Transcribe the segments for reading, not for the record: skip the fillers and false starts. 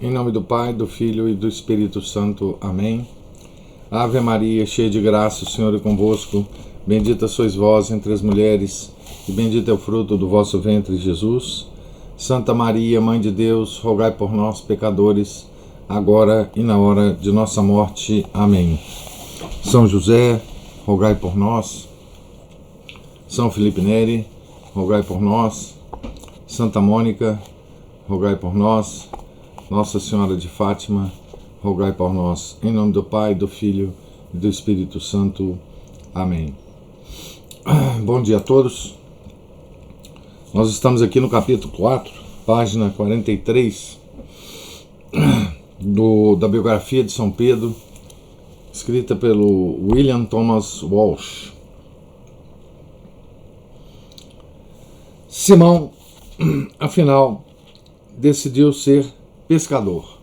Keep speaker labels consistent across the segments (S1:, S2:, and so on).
S1: Em nome do Pai, do Filho e do Espírito Santo. Amém. Ave Maria, cheia de graça, o Senhor é convosco. Bendita sois vós entre as mulheres, e bendito é o fruto do vosso ventre, Jesus. Santa Maria, Mãe de Deus, rogai por nós, pecadores, agora e na hora de nossa morte. Amém. São José, rogai por nós. São Felipe Neri, rogai por nós. Santa Mônica, rogai por nós. Nossa Senhora de Fátima, rogai por nós. Em nome do Pai, do Filho e do Espírito Santo. Amém. Bom dia a todos. Nós estamos aqui no capítulo 4, página 43, da biografia de São Pedro, escrita pelo William Thomas Walsh. Simão, afinal, decidiu ser pescador.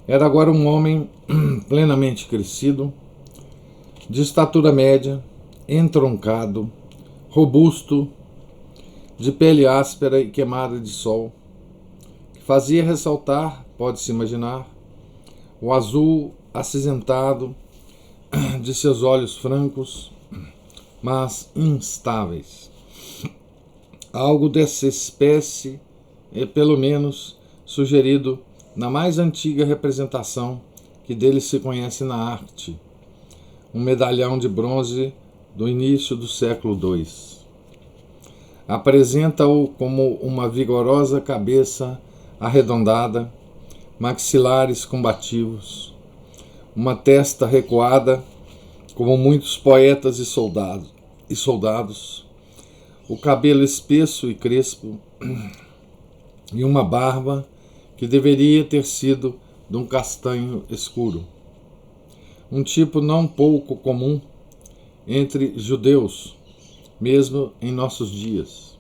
S1: Era agora um homem plenamente crescido, de estatura média, entroncado, robusto, de pele áspera e queimada de sol, que fazia ressaltar, pode-se imaginar, o azul acinzentado de seus olhos francos, mas instáveis. Algo dessa espécie é, pelo menos, sugerido na mais antiga representação que dele se conhece na arte, um medalhão de bronze do início do século II. Apresenta-o como uma vigorosa cabeça arredondada, maxilares combativos, uma testa recuada, como muitos poetas e soldados, o cabelo espesso e crespo, e uma barba que deveria ter sido de um castanho escuro. Um tipo não pouco comum entre judeus, mesmo em nossos dias.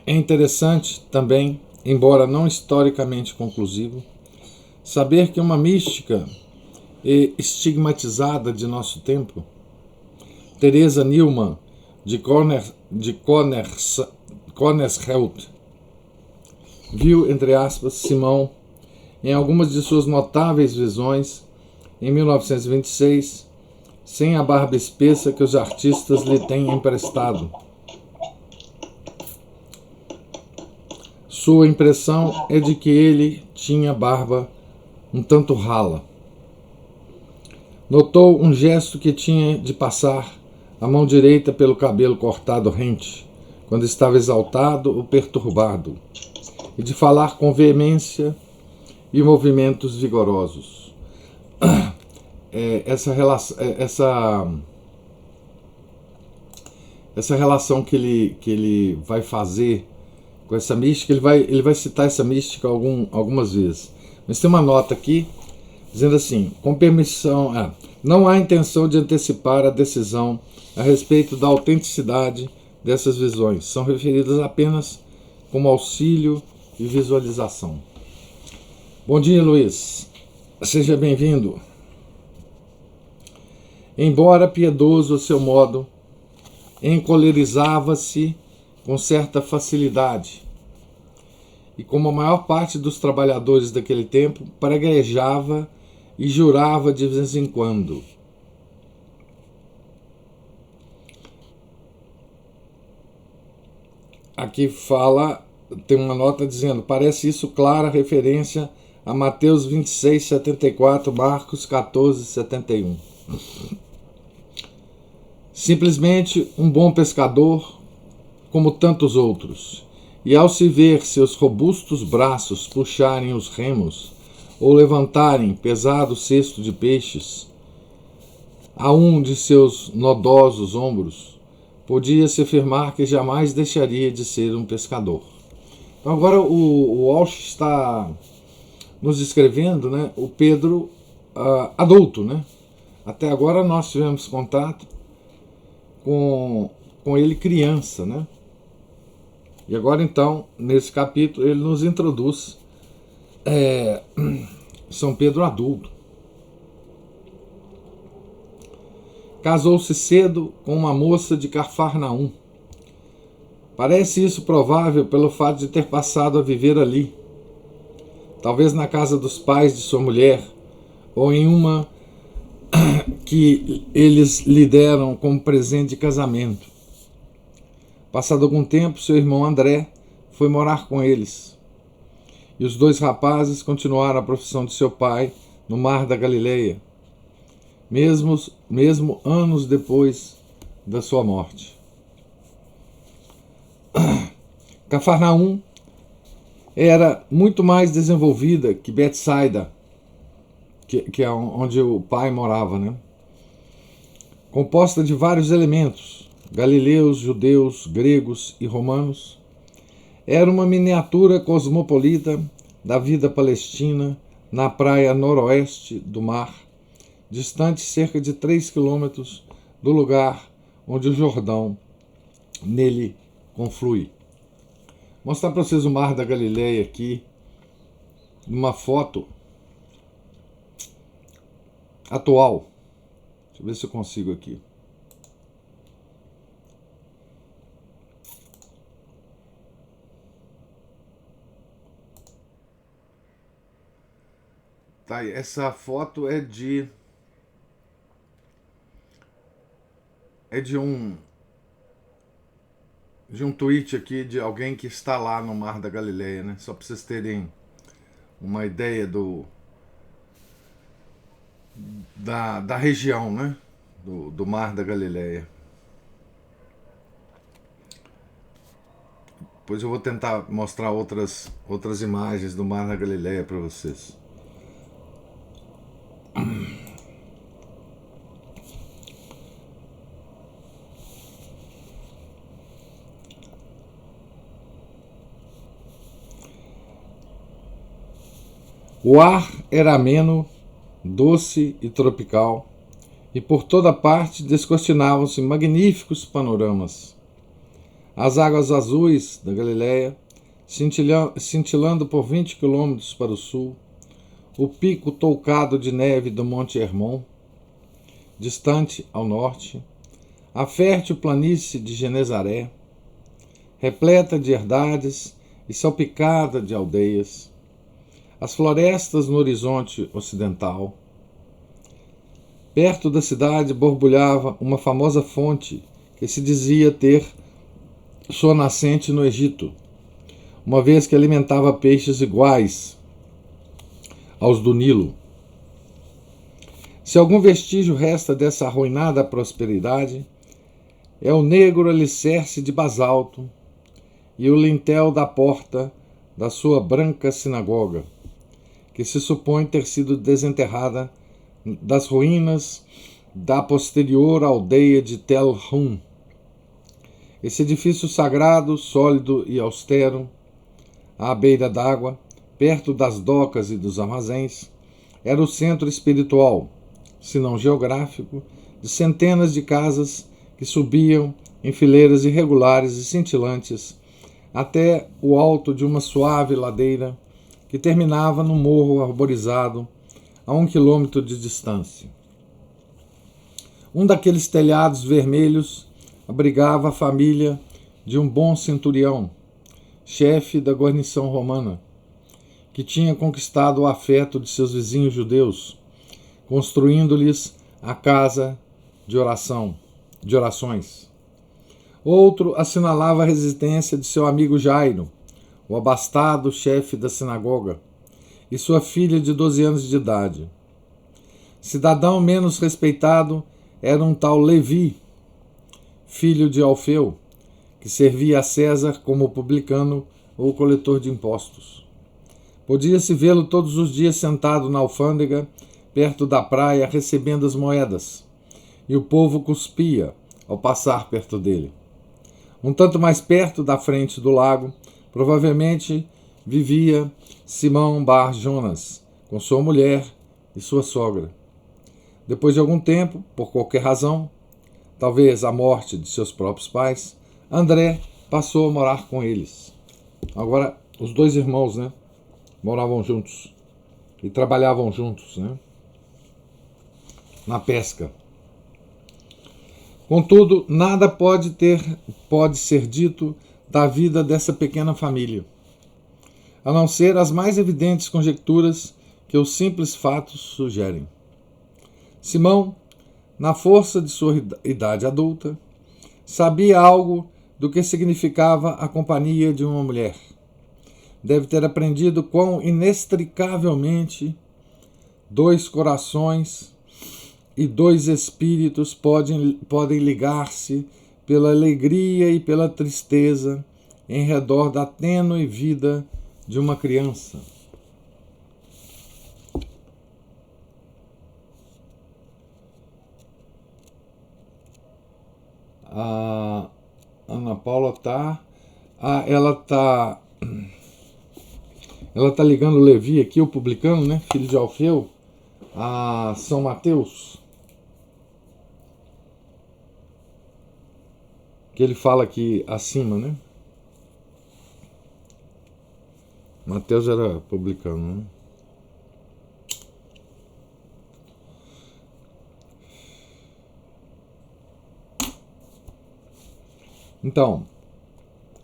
S1: É interessante também, embora não historicamente conclusivo, saber que uma mística estigmatizada de nosso tempo, Teresa Neumann, de Konnersreuth, viu, entre aspas, Simão em algumas de suas notáveis visões em 1926, sem a barba espessa que os artistas lhe têm emprestado. Sua impressão é de que ele tinha barba um tanto rala. Notou um gesto que tinha de passar a mão direita pelo cabelo cortado rente, quando estava exaltado ou perturbado, e de falar com veemência e movimentos vigorosos. Essa relação que ele vai fazer com essa mística, ele vai citar essa mística algumas vezes. Mas tem uma nota aqui, dizendo assim, com permissão, não há intenção de antecipar a decisão a respeito da autenticidade dessas visões. São referidas apenas como auxílio e visualização. Bom dia, Luiz. Seja bem-vindo. Embora piedoso a seu modo, encolerizava-se com certa facilidade e, como a maior parte dos trabalhadores daquele tempo, praguejava e jurava de vez em quando. Aqui tem uma nota dizendo, parece isso clara referência a Mateus 26, 74, Marcos 14, 71. Simplesmente um bom pescador, como tantos outros, e ao se ver seus robustos braços puxarem os remos ou levantarem pesado cesto de peixes a um de seus nodosos ombros, podia-se afirmar que jamais deixaria de ser um pescador. Então agora o Walsh está nos descrevendo, né, o Pedro adulto, né? Até agora nós tivemos contato com ele criança, né? E agora então, nesse capítulo, ele nos introduz São Pedro adulto. Casou-se cedo com uma moça de Cafarnaum. Parece isso provável pelo fato de ter passado a viver ali. talvez na casa dos pais de sua mulher, ou em uma que eles lhe deram como presente de casamento. Passado algum tempo, seu irmão André foi morar com eles. E os dois rapazes continuaram a profissão de seu pai no Mar da Galileia, mesmo anos depois da sua morte. Cafarnaum era muito mais desenvolvida que Betsaida, que é onde o pai morava, né? Composta de vários elementos, galileus, judeus, gregos e romanos, era uma miniatura cosmopolita da vida palestina na praia noroeste do mar, distante cerca de 3 quilômetros do lugar onde o Jordão nele conflui. Vou mostrar para vocês o Mar da Galileia aqui, numa foto atual. Deixa eu ver se eu consigo aqui. Tá, essa foto é de um tweet aqui de alguém que está lá no Mar da Galileia, né? Só para vocês terem uma ideia da região, né? Do Mar da Galileia. Depois eu vou tentar mostrar outras imagens do Mar da Galileia para vocês. O ar era ameno, doce e tropical, e por toda parte descortinavam-se magníficos panoramas. As águas azuis da Galileia, cintilando por 20 quilômetros para o sul, o pico toucado de neve do Monte Hermon, distante ao norte, a fértil planície de Genezaré, repleta de herdades e salpicada de aldeias, as florestas no horizonte ocidental. Perto da cidade borbulhava uma famosa fonte que se dizia ter sua nascente no Egito, uma vez que alimentava peixes iguais aos do Nilo. Se algum vestígio resta dessa arruinada prosperidade, é o negro alicerce de basalto e o lintel da porta da sua branca sinagoga, que se supõe ter sido desenterrada das ruínas da posterior aldeia de Tel Hum. Esse edifício sagrado, sólido e austero, à beira d'água, perto das docas e dos armazéns, era o centro espiritual, se não geográfico, de centenas de casas que subiam em fileiras irregulares e cintilantes até o alto de uma suave ladeira que terminava no morro arborizado a 1 quilômetro de distância. Um daqueles telhados vermelhos abrigava a família de um bom centurião, chefe da guarnição romana, que tinha conquistado o afeto de seus vizinhos judeus, construindo-lhes a casa de orações. Outro assinalava a residência de seu amigo Jairo, o abastado chefe da sinagoga, e sua filha de 12 anos de idade. Cidadão menos respeitado era um tal Levi, filho de Alfeu, que servia a César como publicano ou coletor de impostos. Podia-se vê-lo todos os dias sentado na alfândega, perto da praia, recebendo as moedas, e o povo cuspia ao passar perto dele. Um tanto mais perto da frente do lago, provavelmente vivia Simão Bar Jonas, com sua mulher e sua sogra. Depois de algum tempo, por qualquer razão, talvez a morte de seus próprios pais, André passou a morar com eles. Agora, os dois irmãos, né, moravam juntos e trabalhavam juntos, né, na pesca. Contudo, nada pode ser dito da vida dessa pequena família. a não ser as mais evidentes conjecturas que os simples fatos sugerem. Simão, na força de sua idade adulta, sabia algo do que significava a companhia de uma mulher. Deve ter aprendido quão inextricavelmente 2 corações e 2 espíritos podem ligar-se pela alegria e pela tristeza em redor da tênue vida de uma criança. A Ana Paula ela tá ligando o Levi aqui, o publicano, né, filho de Alfeu, a São Mateus, que ele fala aqui acima, né? Mateus era publicano, né? Então,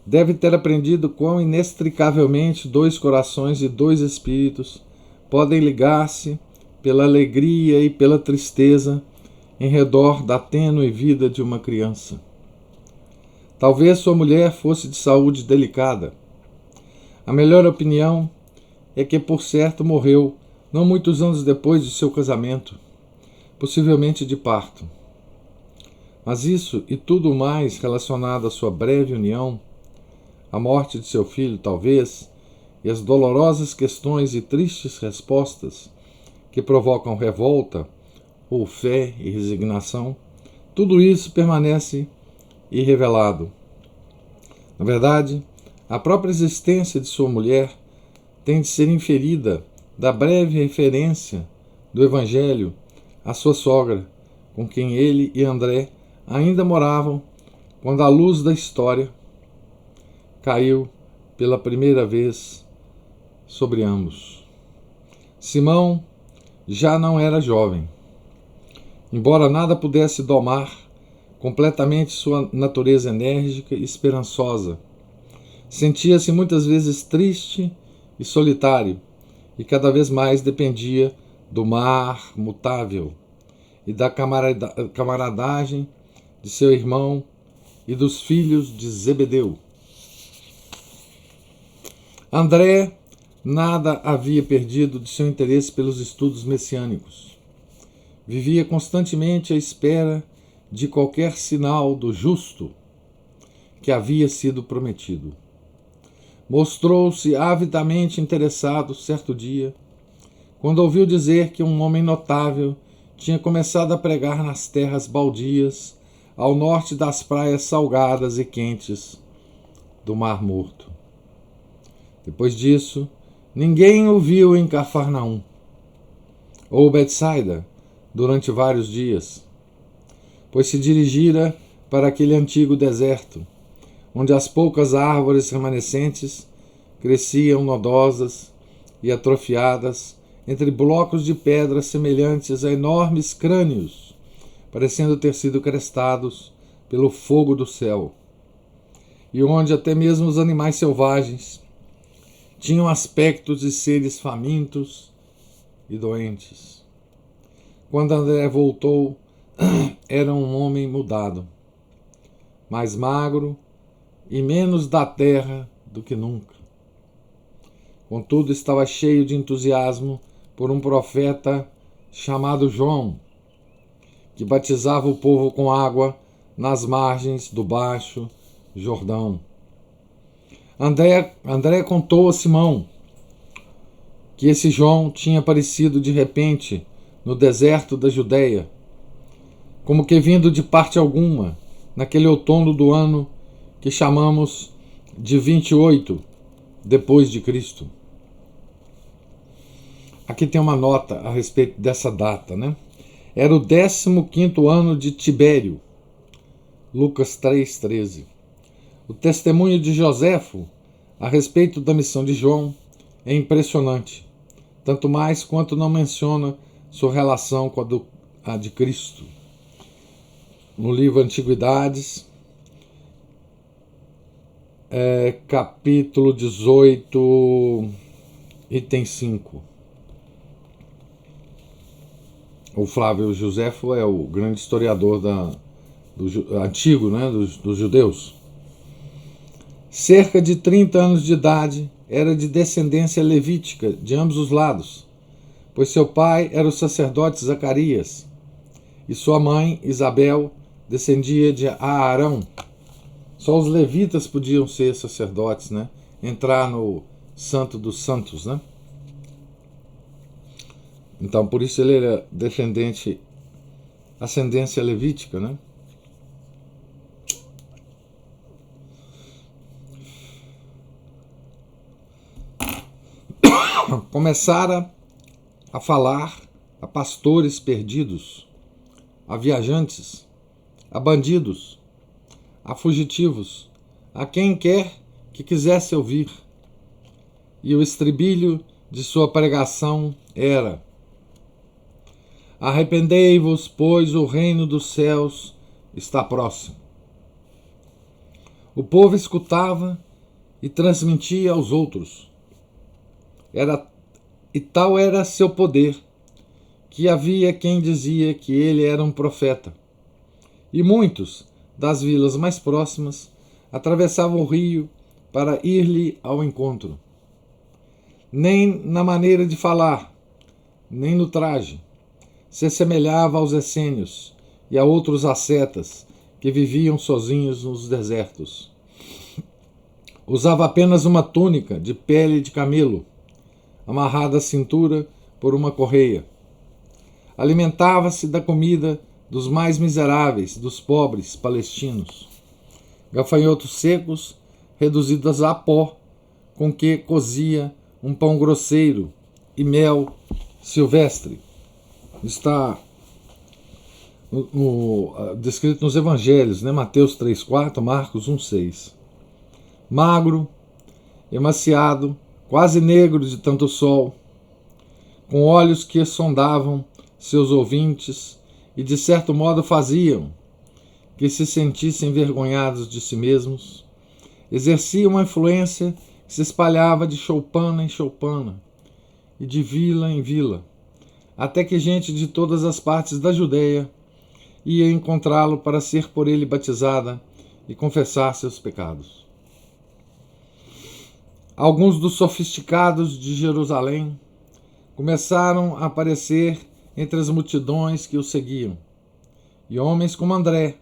S1: deve ter aprendido quão inextricavelmente 2 corações e 2 espíritos podem ligar-se pela alegria e pela tristeza em redor da tênue vida de uma criança. Talvez sua mulher fosse de saúde delicada. A melhor opinião é que, por certo, morreu não muitos anos depois de seu casamento, possivelmente de parto. Mas isso e tudo mais relacionado à sua breve união, a morte de seu filho, talvez, e as dolorosas questões e tristes respostas que provocam revolta ou fé e resignação, tudo isso permanece irrevelado. Na verdade, a própria existência de sua mulher tem de ser inferida da breve referência do Evangelho à sua sogra, com quem ele e André ainda moravam quando a luz da história caiu pela primeira vez sobre ambos. Simão já não era jovem. Embora nada pudesse domar completamente sua natureza enérgica e esperançosa, sentia-se muitas vezes triste e solitário, e cada vez mais dependia do mar mutável e da camaradagem de seu irmão e dos filhos de Zebedeu. André nada havia perdido de seu interesse pelos estudos messiânicos. Vivia constantemente à espera de qualquer sinal do justo que havia sido prometido. Mostrou-se avidamente interessado certo dia, quando ouviu dizer que um homem notável tinha começado a pregar nas terras baldias ao norte das praias salgadas e quentes do Mar Morto. Depois disso, ninguém o viu em Cafarnaum ou Betsaida durante vários dias, pois se dirigira para aquele antigo deserto, onde as poucas árvores remanescentes cresciam nodosas e atrofiadas entre blocos de pedra semelhantes a enormes crânios, parecendo ter sido crestados pelo fogo do céu, e onde até mesmo os animais selvagens tinham aspectos de seres famintos e doentes. Quando André voltou, era um homem mudado, mais magro e menos da terra do que nunca. Contudo, estava cheio de entusiasmo por um profeta chamado João, que batizava o povo com água nas margens do Baixo Jordão. André contou a Simão que esse João tinha aparecido de repente no deserto da Judéia, como que vindo de parte alguma, naquele outono do ano que chamamos de 28 depois de Cristo. Aqui tem uma nota a respeito dessa data, né? Era o 15º ano de Tibério, Lucas 3,13. O testemunho de Joséfo a respeito da missão de João é impressionante, tanto mais quanto não menciona sua relação com a de Cristo. No livro Antiguidades, capítulo 18, item 5. O Flávio Joséfo é o grande historiador antigo, né, dos judeus. Cerca de 30 anos de idade, era de descendência levítica de ambos os lados, pois seu pai era o sacerdote Zacarias e sua mãe, Isabel, descendia de Aarão. Só os levitas podiam ser sacerdotes, né? Entrar no Santo dos Santos, né? Então, por isso ele era ascendência levítica, né? Começara a falar a pastores perdidos, a viajantes, a bandidos, a fugitivos, a quem quer que quisesse ouvir. E o estribilho de sua pregação era: arrependei-vos, pois o reino dos céus está próximo. O povo escutava e transmitia aos outros. E tal era seu poder, que havia quem dizia que ele era um profeta. E muitos das vilas mais próximas atravessavam o rio para ir-lhe ao encontro. Nem na maneira de falar, nem no traje, se assemelhava aos essênios e a outros ascetas que viviam sozinhos nos desertos. Usava apenas uma túnica de pele de camelo, amarrada à cintura por uma correia. Alimentava-se da comida dos mais miseráveis, dos pobres palestinos. Gafanhotos secos, reduzidos a pó, com que cozia um pão grosseiro e mel silvestre. Está descrito nos evangelhos, né? Mateus 3,4, Marcos 1,6. Magro, emaciado, quase negro de tanto sol, com olhos que sondavam seus ouvintes e de certo modo faziam que se sentissem envergonhados de si mesmos, exercia uma influência que se espalhava de choupana em choupana e de vila em vila, até que gente de todas as partes da Judeia ia encontrá-lo para ser por ele batizada e confessar seus pecados. Alguns dos sofisticados de Jerusalém começaram a aparecer entre as multidões que o seguiam, e homens como André,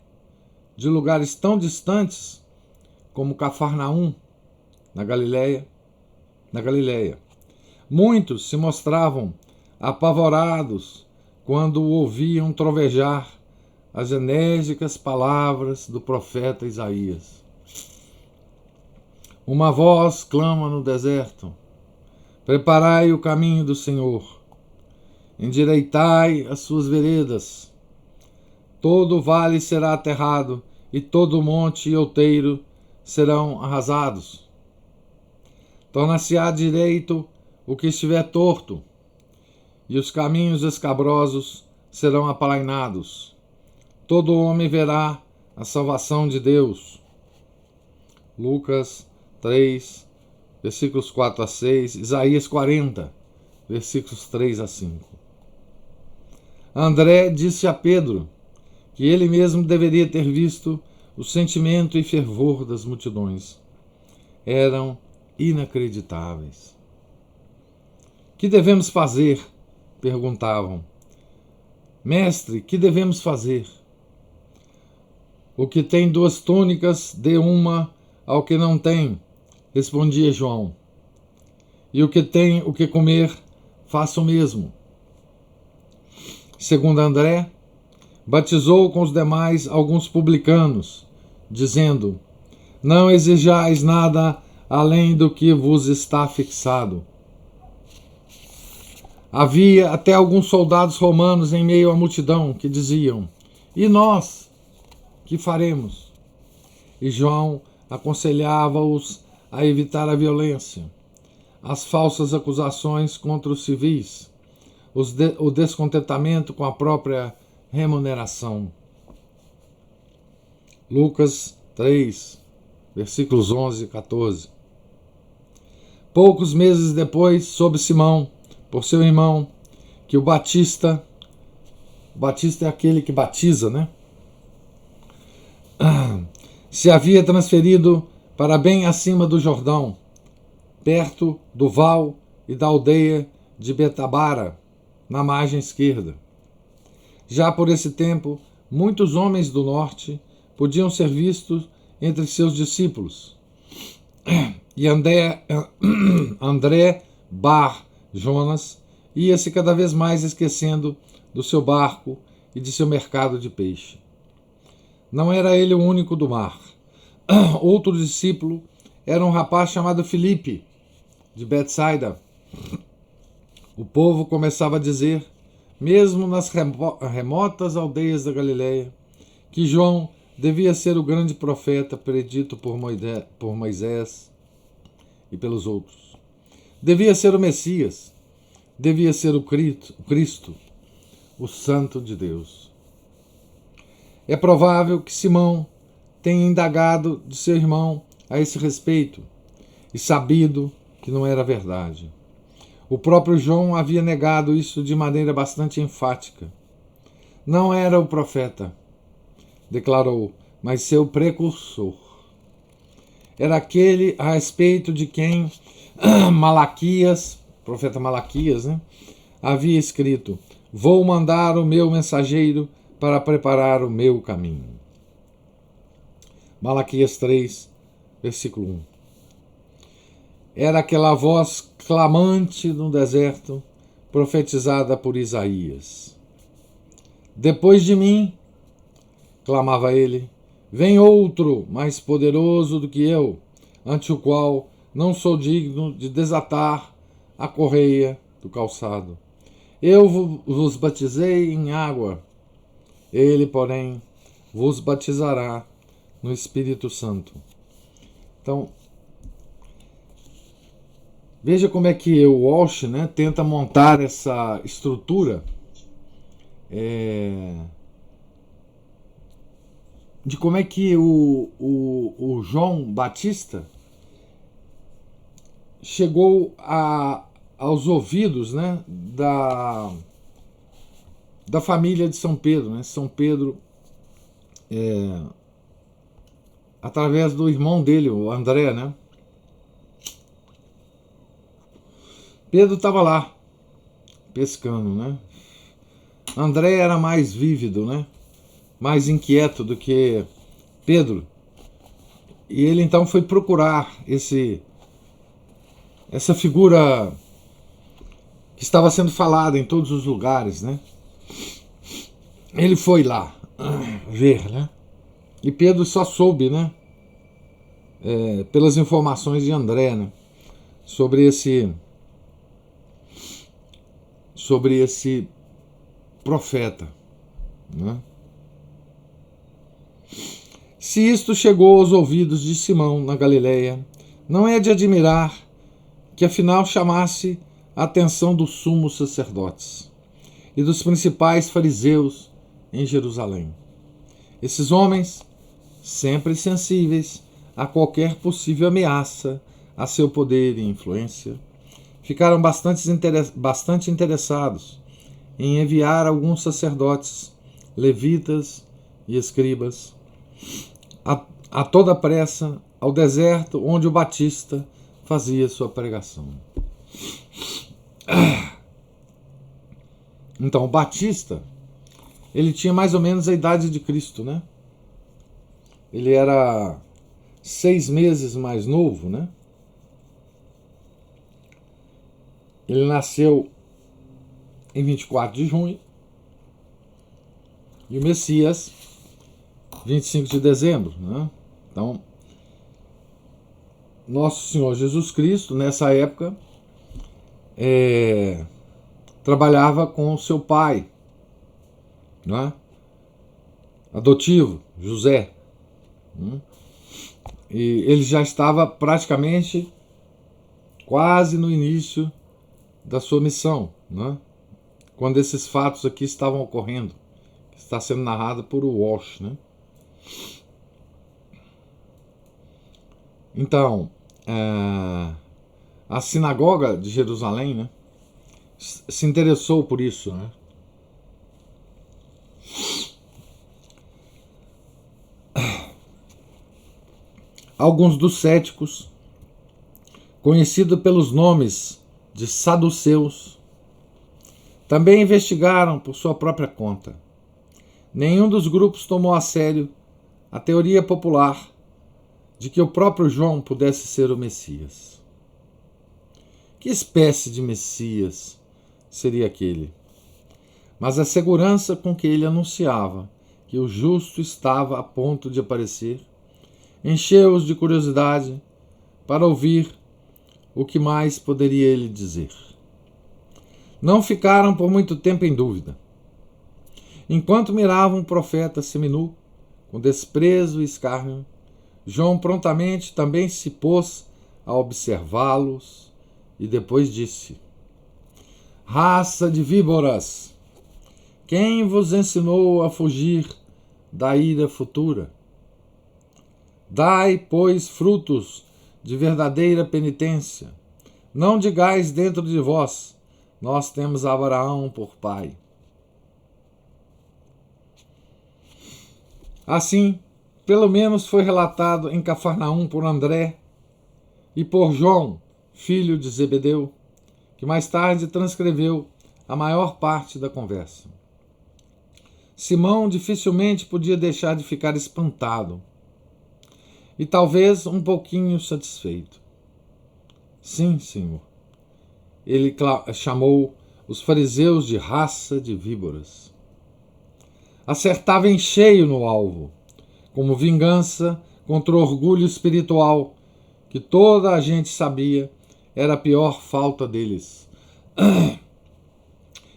S1: de lugares tão distantes como Cafarnaum, na Galileia. Muitos se mostravam apavorados quando o ouviam trovejar as enérgicas palavras do profeta Isaías. Uma voz clama no deserto: preparai o caminho do Senhor, endireitai as suas veredas. Todo vale será aterrado, e todo monte e outeiro serão arrasados. Tornar-se-á direito o que estiver torto, e os caminhos escabrosos serão aplainados. Todo homem verá a salvação de Deus. Lucas 3, versículos 4 a 6, Isaías 40, versículos 3 a 5. André disse a Pedro que ele mesmo deveria ter visto o sentimento e fervor das multidões. Eram inacreditáveis. Que devemos fazer? Perguntavam. Mestre, que devemos fazer? O que tem 2 túnicas, dê uma ao que não tem, respondia João. E o que tem o que comer, faça o mesmo. Segundo André, batizou com os demais alguns publicanos, dizendo: não exijais nada além do que vos está fixado. Havia até alguns soldados romanos em meio à multidão que diziam: e nós, que faremos? E João aconselhava-os a evitar a violência, as falsas acusações contra os civis, o descontentamento com a própria remuneração. Lucas 3, versículos 11 e 14. Poucos meses depois, soube Simão, por seu irmão, que o Batista é aquele que batiza, né? Se havia transferido para bem acima do Jordão, perto do val e da aldeia de Betabara, na margem esquerda. Já por esse tempo, muitos homens do norte podiam ser vistos entre seus discípulos. E André Bar Jonas ia-se cada vez mais esquecendo do seu barco e de seu mercado de peixe. Não era ele o único do mar. Outro discípulo era um rapaz chamado Filipe, de Betsaida. O povo começava a dizer, mesmo nas remotas aldeias da Galileia, que João devia ser o grande profeta predito por Moisés e pelos outros. Devia ser o Messias, devia ser o Cristo, o Santo de Deus. É provável que Simão tenha indagado de seu irmão a esse respeito e sabido que não era verdade. O próprio João havia negado isso de maneira bastante enfática. Não era o profeta, declarou, mas seu precursor. Era aquele a respeito de quem Malaquias, profeta Malaquias, né, havia escrito: vou mandar o meu mensageiro para preparar o meu caminho. Malaquias 3, versículo 1. Era aquela voz clamante no deserto, profetizada por Isaías. Depois de mim, clamava ele, vem outro mais poderoso do que eu, ante o qual não sou digno de desatar a correia do calçado. Eu vos batizei em água, ele, porém, vos batizará no Espírito Santo. Então, veja como é que o Walsh, né, tenta montar essa estrutura de como é que o João Batista chegou aos ouvidos, né, da família de São Pedro. Né? São Pedro, através do irmão dele, o André, né? Pedro estava lá, pescando, né? André era mais vívido, né? Mais inquieto do que Pedro. E ele então foi procurar essa figura que estava sendo falada em todos os lugares, né? Ele foi lá ver, né? E Pedro só soube, né? Pelas informações de André, né? Sobre esse profeta, né? Se isto chegou aos ouvidos de Simão na Galileia, não é de admirar que afinal chamasse a atenção dos sumos sacerdotes e dos principais fariseus em Jerusalém. Esses homens, sempre sensíveis a qualquer possível ameaça a seu poder e influência, ficaram bastante interessados em enviar alguns sacerdotes, levitas e escribas a toda pressa ao deserto onde o Batista fazia sua pregação. Então, o Batista, ele tinha mais ou menos a idade de Cristo, né? Ele era 6 meses mais novo, né? Ele nasceu em 24 de junho e o Messias 25 de dezembro, né? Então, Nosso Senhor Jesus Cristo, nessa época, trabalhava com o seu pai, né? Adotivo, José. E ele já estava praticamente quase no início da sua missão, né? Quando esses fatos aqui estavam ocorrendo. Está sendo narrado por Walsh, né? Então, a sinagoga de Jerusalém, né, se interessou por isso, né? Alguns dos céticos, conhecidos pelos nomes de saduceus, também investigaram por sua própria conta. Nenhum dos grupos tomou a sério a teoria popular de que o próprio João pudesse ser o Messias. Que espécie de Messias seria aquele? Mas a segurança com que ele anunciava que o justo estava a ponto de aparecer encheu-os de curiosidade para ouvir o que mais poderia ele dizer. Não ficaram por muito tempo em dúvida. Enquanto miravam o profeta seminu, com desprezo e escárnio, João prontamente também se pôs a observá-los e depois disse: Raça de víboras, quem vos ensinou a fugir da ira futura? Dai, pois, frutos de verdadeira penitência. Não digais dentro de vós, nós temos Abraão por pai. Assim, pelo menos foi relatado em Cafarnaum por André e por João, filho de Zebedeu, que mais tarde transcreveu a maior parte da conversa. Simão dificilmente podia deixar de ficar espantado e talvez um pouquinho satisfeito. Sim, Senhor. Ele chamou os fariseus de raça de víboras. Acertava em cheio no alvo, como vingança contra o orgulho espiritual que toda a gente sabia era a pior falta deles.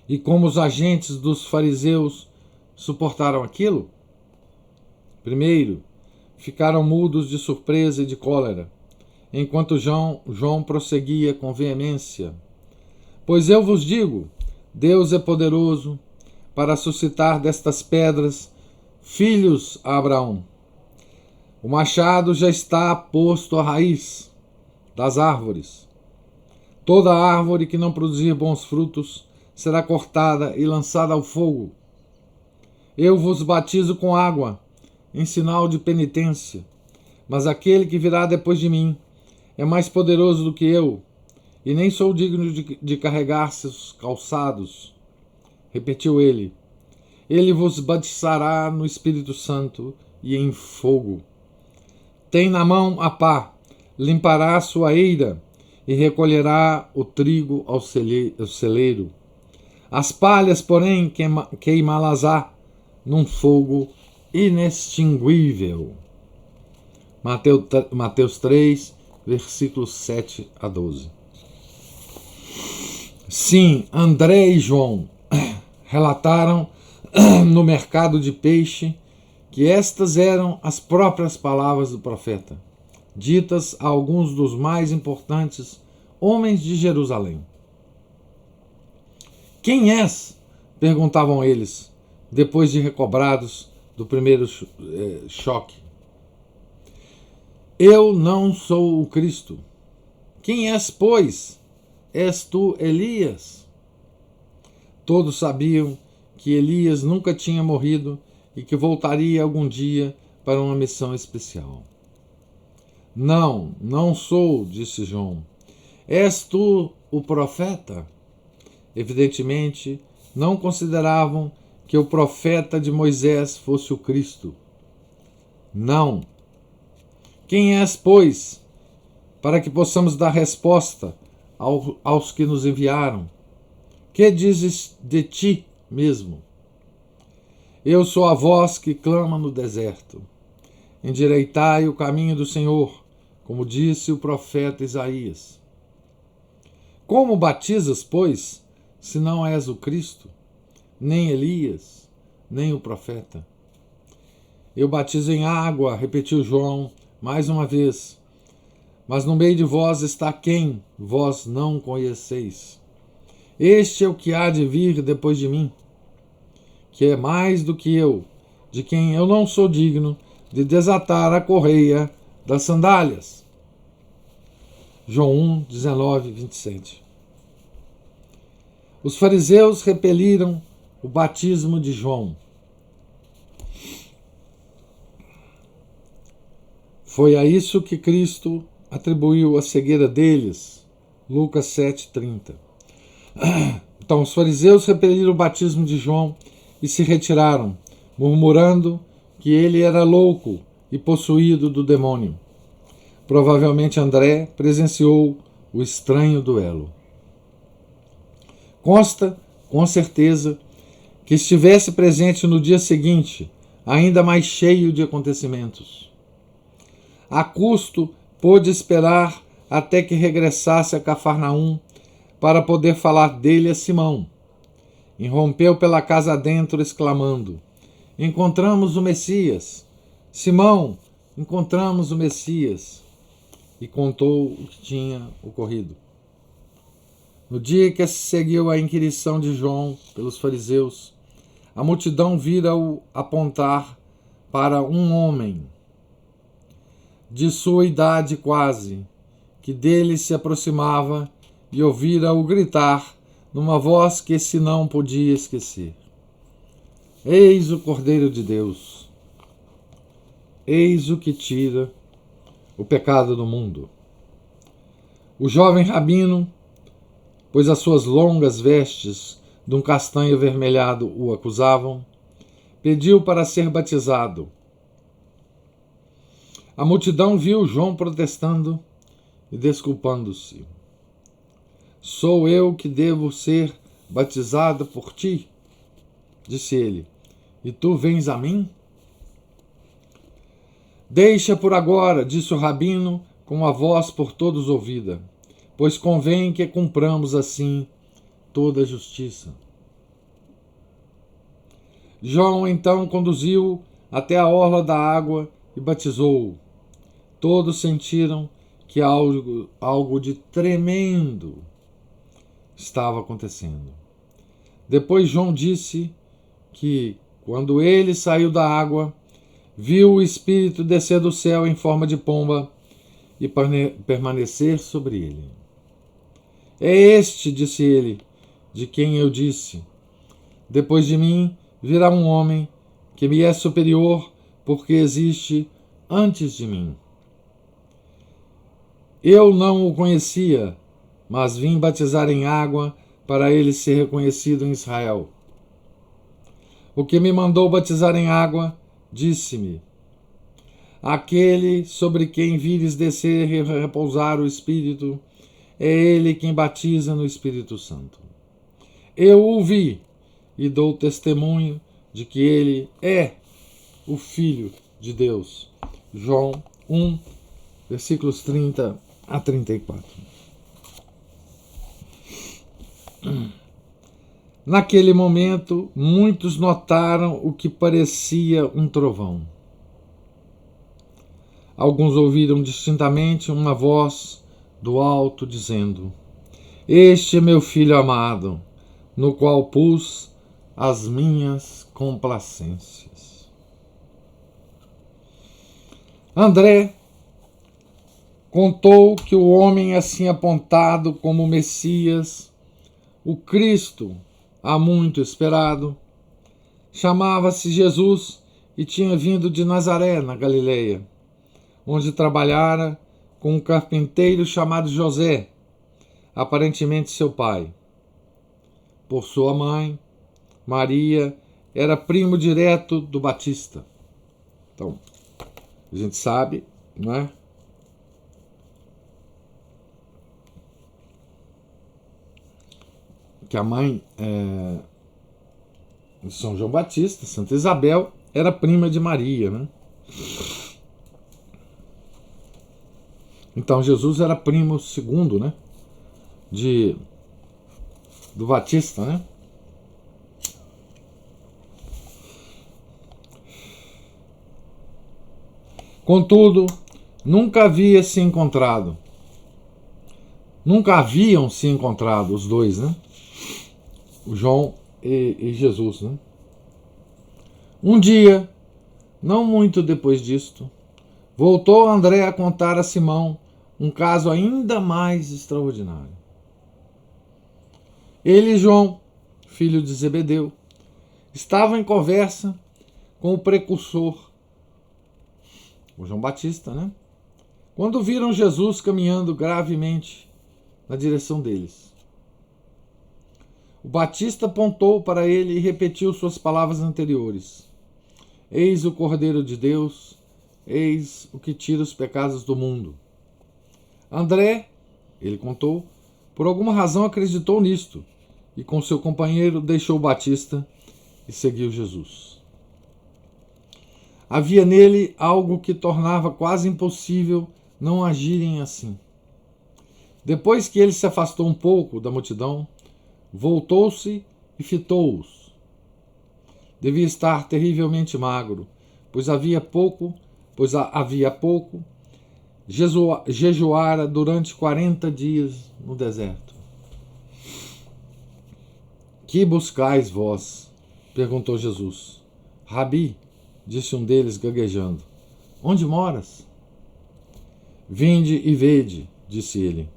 S1: E como os agentes dos fariseus suportaram aquilo? Primeiro, ficaram mudos de surpresa e de cólera, enquanto João prosseguia com veemência. Pois eu vos digo, Deus é poderoso para suscitar destas pedras filhos a Abraão. O machado já está posto à raiz das árvores. Toda árvore que não produzir bons frutos será cortada e lançada ao fogo. Eu vos batizo com água, em sinal de penitência, mas aquele que virá depois de mim é mais poderoso do que eu, e nem sou digno de carregar seus calçados. Repetiu ele. Ele vos batizará no Espírito Santo e em fogo. Tem na mão a pá, limpará a sua eira e recolherá o trigo ao celeiro. As palhas, porém, queimá-las-á num fogo inextinguível. Mateus 3, versículos 7 a 12. Sim, André e João relataram no mercado de peixe que estas eram as próprias palavras do profeta, ditas a alguns dos mais importantes homens de Jerusalém. Quem és? Perguntavam eles, depois de recobrados do primeiro choque. Eu não sou o Cristo. Quem és, pois? És tu Elias? Todos sabiam que Elias nunca tinha morrido e que voltaria algum dia para uma missão especial. Não, não sou, disse João. És tu o profeta? Evidentemente, não consideravam que o profeta de Moisés fosse o Cristo. Não. Quem és, pois, para que possamos dar resposta aos que nos enviaram? Que dizes de ti mesmo? Eu sou a voz que clama no deserto. Endireitai o caminho do Senhor, como disse o profeta Isaías. Como batizas, pois, se não és o Cristo, nem Elias, nem o profeta? Eu batizo em água, repetiu João mais uma vez, mas no meio de vós está quem vós não conheceis. Este é o que há de vir depois de mim, que é mais do que eu, de quem eu não sou digno de desatar a correia das sandálias. João 1, 19 e 27. Os fariseus repeliram o batismo de João. Foi a isso que Cristo atribuiu a cegueira deles. Lucas 7,30. Então, os fariseus repeliram o batismo de João e se retiraram, murmurando que ele era louco e possuído do demônio. Provavelmente André presenciou o estranho duelo. Consta, com certeza, que estivesse presente no dia seguinte, ainda mais cheio de acontecimentos. A custo, pôde esperar até que regressasse a Cafarnaum para poder falar dele a Simão. Irrompeu pela casa dentro, exclamando: Encontramos o Messias! Simão, encontramos o Messias! E contou o que tinha ocorrido. No dia que se seguiu a inquirição de João pelos fariseus, a multidão vira-o apontar para um homem de sua idade quase, que dele se aproximava, e ouvira-o gritar numa voz que se não podia esquecer: Eis o Cordeiro de Deus, eis o que tira o pecado do mundo. O jovem rabino, pois as suas longas vestes de um castanho avermelhado o acusavam, pediu para ser batizado. A multidão viu João protestando e desculpando-se. Sou eu que devo ser batizado por ti? Disse ele. E tu vens a mim? Deixa por agora, disse o rabino, com a voz por todos ouvida, pois convém que cumpramos assim toda a justiça. João então conduziu-o até a orla da água e batizou-o. Todos sentiram que algo de tremendo estava acontecendo. Depois João disse que, quando ele saiu da água, viu o Espírito descer do céu em forma de pomba e permanecer sobre ele. É este, disse ele, de quem eu disse: depois de mim virá um homem que me é superior, porque existe antes de mim. Eu não o conhecia, mas vim batizar em água para ele ser reconhecido em Israel. O que me mandou batizar em água disse-me: aquele sobre quem vires descer e repousar o Espírito, é ele quem batiza no Espírito Santo. Eu o vi e dou testemunho de que ele é o Filho de Deus. João 1, versículos 30 a 34. Naquele momento, muitos notaram o que parecia um trovão. Alguns ouviram distintamente uma voz do alto dizendo: Este é meu filho amado, no qual pus as minhas complacências. André contou que o homem assim apontado como o Messias, o Cristo há muito esperado, chamava-se Jesus e tinha vindo de Nazaré, na Galileia, onde trabalhara com um carpinteiro chamado José, aparentemente seu pai. Por sua mãe, Maria, era primo direto do Batista. Então, a gente sabe, não é? Que a mãe de São João Batista, Santa Isabel, era prima de Maria, né? Então Jesus era primo segundo, né? Do Batista, né? Contudo, nunca haviam se encontrado os dois, né? O João e Jesus, né? Um dia, não muito depois disto, voltou André a contar a Simão um caso ainda mais extraordinário. Ele e João, filho de Zebedeu, estavam em conversa com o precursor, o João Batista, né? Quando viram Jesus caminhando gravemente na direção deles. O Batista apontou para ele e repetiu suas palavras anteriores. Eis o Cordeiro de Deus, eis o que tira os pecados do mundo. André, ele contou, por alguma razão acreditou nisto e com seu companheiro deixou o Batista e seguiu Jesus. Havia nele algo que tornava quase impossível não agirem assim. Depois que ele se afastou um pouco da multidão, voltou-se e fitou-os. Devia estar terrivelmente magro, pois havia pouco jejuara durante 40 dias no deserto. Que buscais vós? Perguntou Jesus. Rabi, disse um deles gaguejando, onde moras? Vinde e vede, disse ele,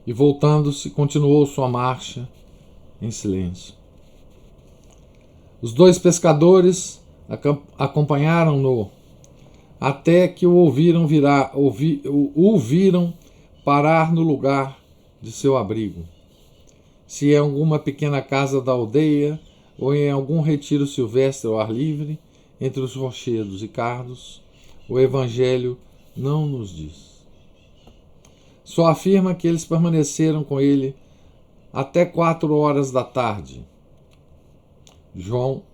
S1: e voltando-se continuou sua marcha em silêncio. Os dois pescadores acompanharam-no até que o viram parar no lugar de seu abrigo. Se em alguma pequena casa da aldeia ou em algum retiro silvestre ao ar livre, entre os rochedos e cardos, o Evangelho não nos diz. Só afirma que eles permaneceram com ele até 4 horas da tarde. João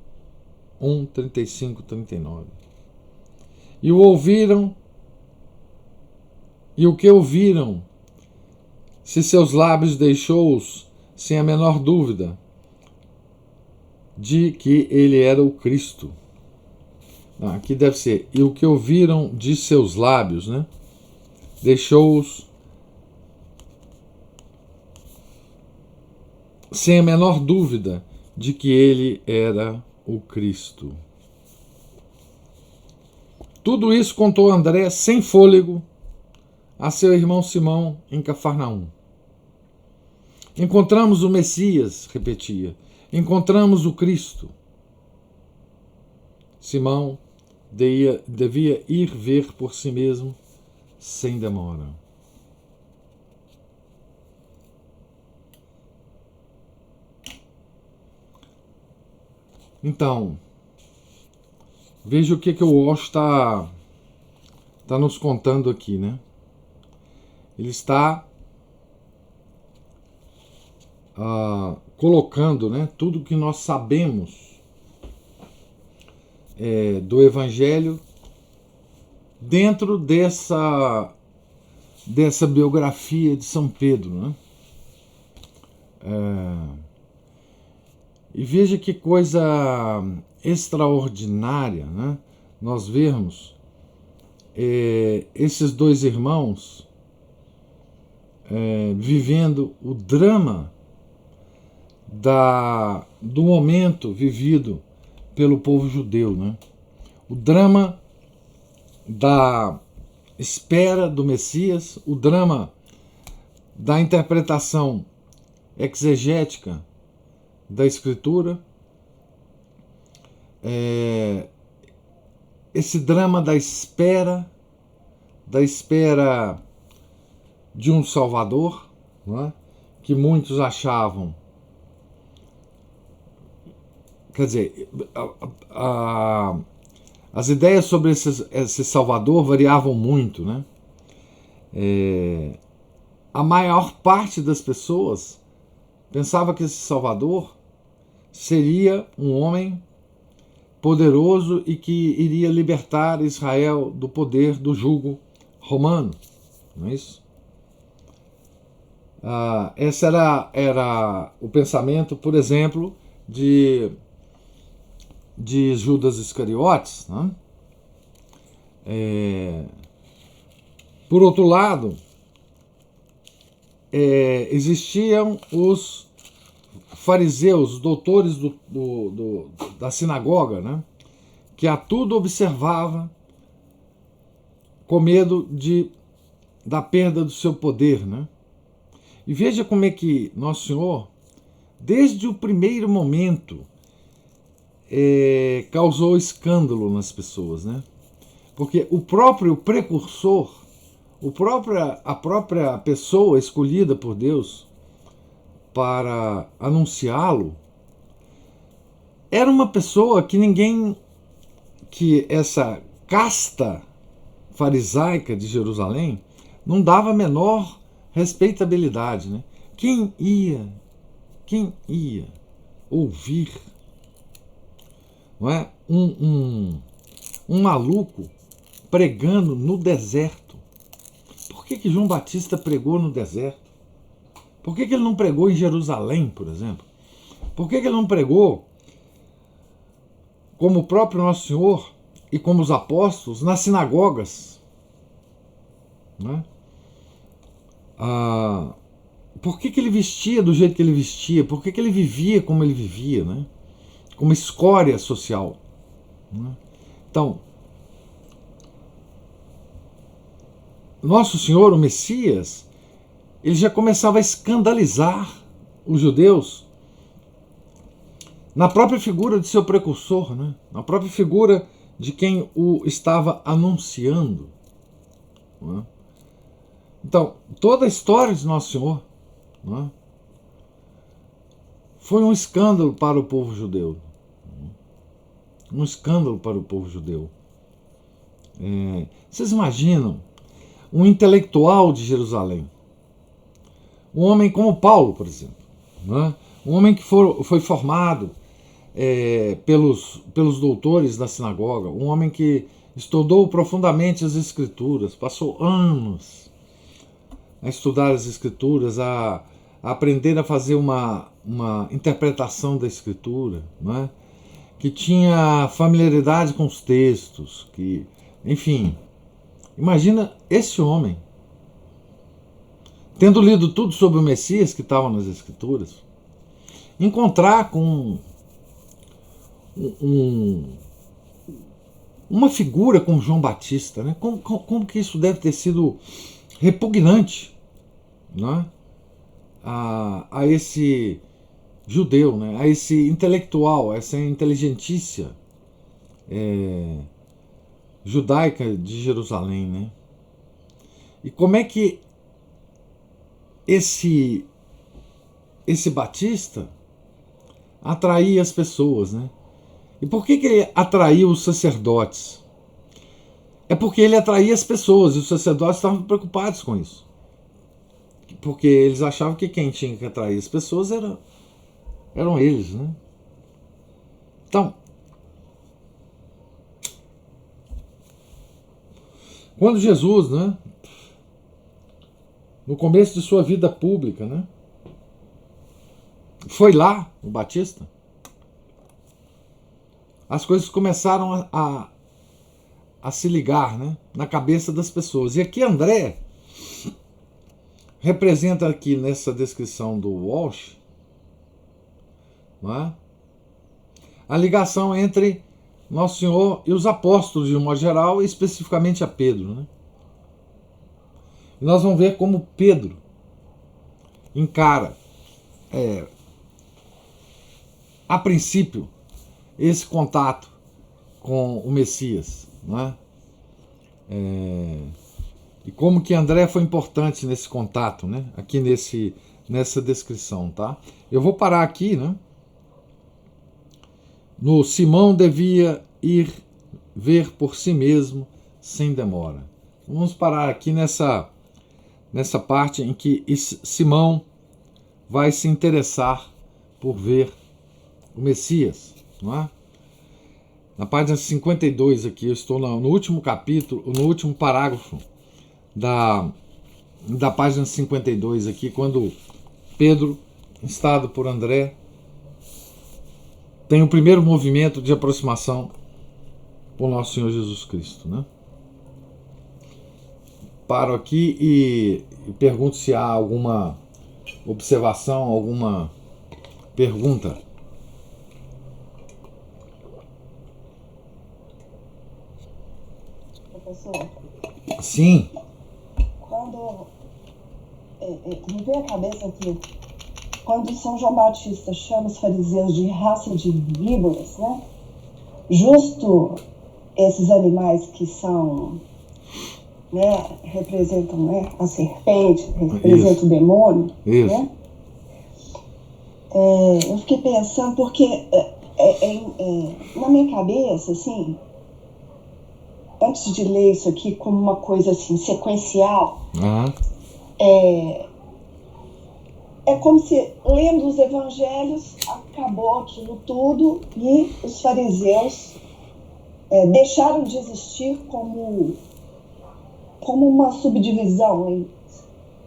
S1: 1, 35, 39. E o ouviram, e o que ouviram, se seus lábios deixou-os sem a menor dúvida de que ele era o Cristo. Aqui deve ser, e o que ouviram de seus lábios, né? Deixou-os sem a menor dúvida de que ele era o Cristo. Tudo isso contou André sem fôlego a seu irmão Simão em Cafarnaum. Encontramos o Messias, repetia. Encontramos o Cristo. Simão devia ir ver por si mesmo sem demora. Então, veja o que o Walsh está nos contando aqui, né? Ele está colocando, né, tudo que nós sabemos do Evangelho dentro dessa biografia de São Pedro, né? E veja que coisa extraordinária, né? Nós vermos esses dois irmãos vivendo o drama do momento vivido pelo povo judeu, né? O drama da espera do Messias, o drama da interpretação exegética da Escritura, esse drama da espera de um Salvador, né, que muitos achavam, quer dizer, as ideias sobre esse Salvador variavam muito, né? A maior parte das pessoas pensava que esse Salvador seria um homem poderoso e que iria libertar Israel do poder do jugo romano, não é isso? Esse era o pensamento, por exemplo, de Judas Iscariotes, né? Por outro lado, existiam os fariseus, os doutores da sinagoga, né, que a tudo observava com medo de da perda do seu poder, né? E veja como é que Nosso Senhor, desde o primeiro momento, causou escândalo nas pessoas, né? Porque o próprio precursor, a própria pessoa escolhida por Deus para anunciá-lo, era uma pessoa que essa casta farisaica de Jerusalém não dava a menor respeitabilidade, né? Quem ia ouvir, não é? Um maluco pregando no deserto? Por que João Batista pregou no deserto? Por que ele não pregou em Jerusalém, por exemplo? Por que ele não pregou, como o próprio Nosso Senhor e como os apóstolos, nas sinagogas? Né? Por que ele vestia do jeito que ele vestia? Por que ele vivia como ele vivia? Né? Como escória social. Né? Então, Nosso Senhor, o Messias, ele já começava a escandalizar os judeus na própria figura de seu precursor, né? Na própria figura de quem o estava anunciando. Né? Então, toda a história de Nosso Senhor, né, foi um escândalo para o povo judeu. Um escândalo para o povo judeu. Vocês imaginam um intelectual de Jerusalém, um homem como Paulo, por exemplo, né? Um homem que foi formado pelos doutores da sinagoga, um homem que estudou profundamente as Escrituras, passou anos a estudar as Escrituras, a aprender a fazer uma interpretação da Escritura, né? Que tinha familiaridade com os textos, que, enfim, imagina esse homem, tendo lido tudo sobre o Messias que estava nas Escrituras, encontrar com uma figura como João Batista, né? Como que isso deve ter sido repugnante, né? a esse judeu, né? A esse intelectual, a essa inteligentícia judaica de Jerusalém, né? E como é que esse Batista atraía as pessoas, né? E por que ele atraía os sacerdotes? É porque ele atraía as pessoas e os sacerdotes estavam preocupados com isso. Porque eles achavam que quem tinha que atrair as pessoas eram eles, né? Então, quando Jesus, né, no começo de sua vida pública, né, foi lá, o Batista, as coisas começaram a se ligar, né, na cabeça das pessoas. E aqui André representa aqui nessa descrição do Walsh, não é? A ligação entre Nosso Senhor e os apóstolos de um modo geral, e especificamente a Pedro, né? E nós vamos ver como Pedro encara, a princípio, esse contato com o Messias, não é? E como que André foi importante nesse contato, né? Aqui nessa descrição, tá? Eu vou parar aqui, né? No Simão devia ir ver por si mesmo sem demora. Vamos parar aqui nessa parte em que Simão vai se interessar por ver o Messias, não é? Na página 52 aqui, eu estou no último capítulo, no último parágrafo da página 52 aqui, quando Pedro, instado por André, tem o primeiro movimento de aproximação por Nosso Senhor Jesus Cristo, né? Paro aqui e pergunto se há alguma observação, alguma pergunta.
S2: Professor,
S1: Sim.
S2: como quando me veio à cabeça que quando São João Batista chama os fariseus de raça de víboras, né? Justo esses animais que são, né, representam, né, a serpente, representam o demônio, né? Eu fiquei pensando, porque na minha cabeça, assim, antes de ler isso aqui como uma coisa assim, sequencial, é como se, lendo os evangelhos, acabou aquilo tudo e os fariseus deixaram de existir como uma subdivisão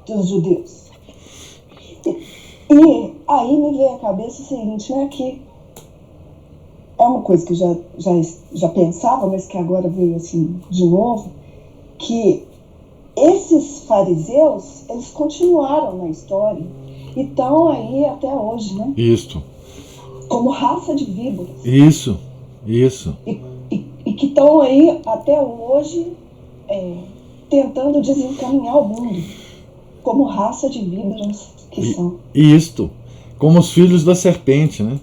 S2: dos judeus. E aí me veio à cabeça o seguinte, né, que é uma coisa que eu já pensava, mas que agora veio assim de novo, que esses fariseus, eles continuaram na história e estão aí até hoje, né?
S1: Isso.
S2: Como raça de víboras.
S1: Isso.
S2: E que estão aí até hoje tentando desencaminhar o mundo como raça de víboras que são.
S1: Isto. Como os filhos da serpente, né?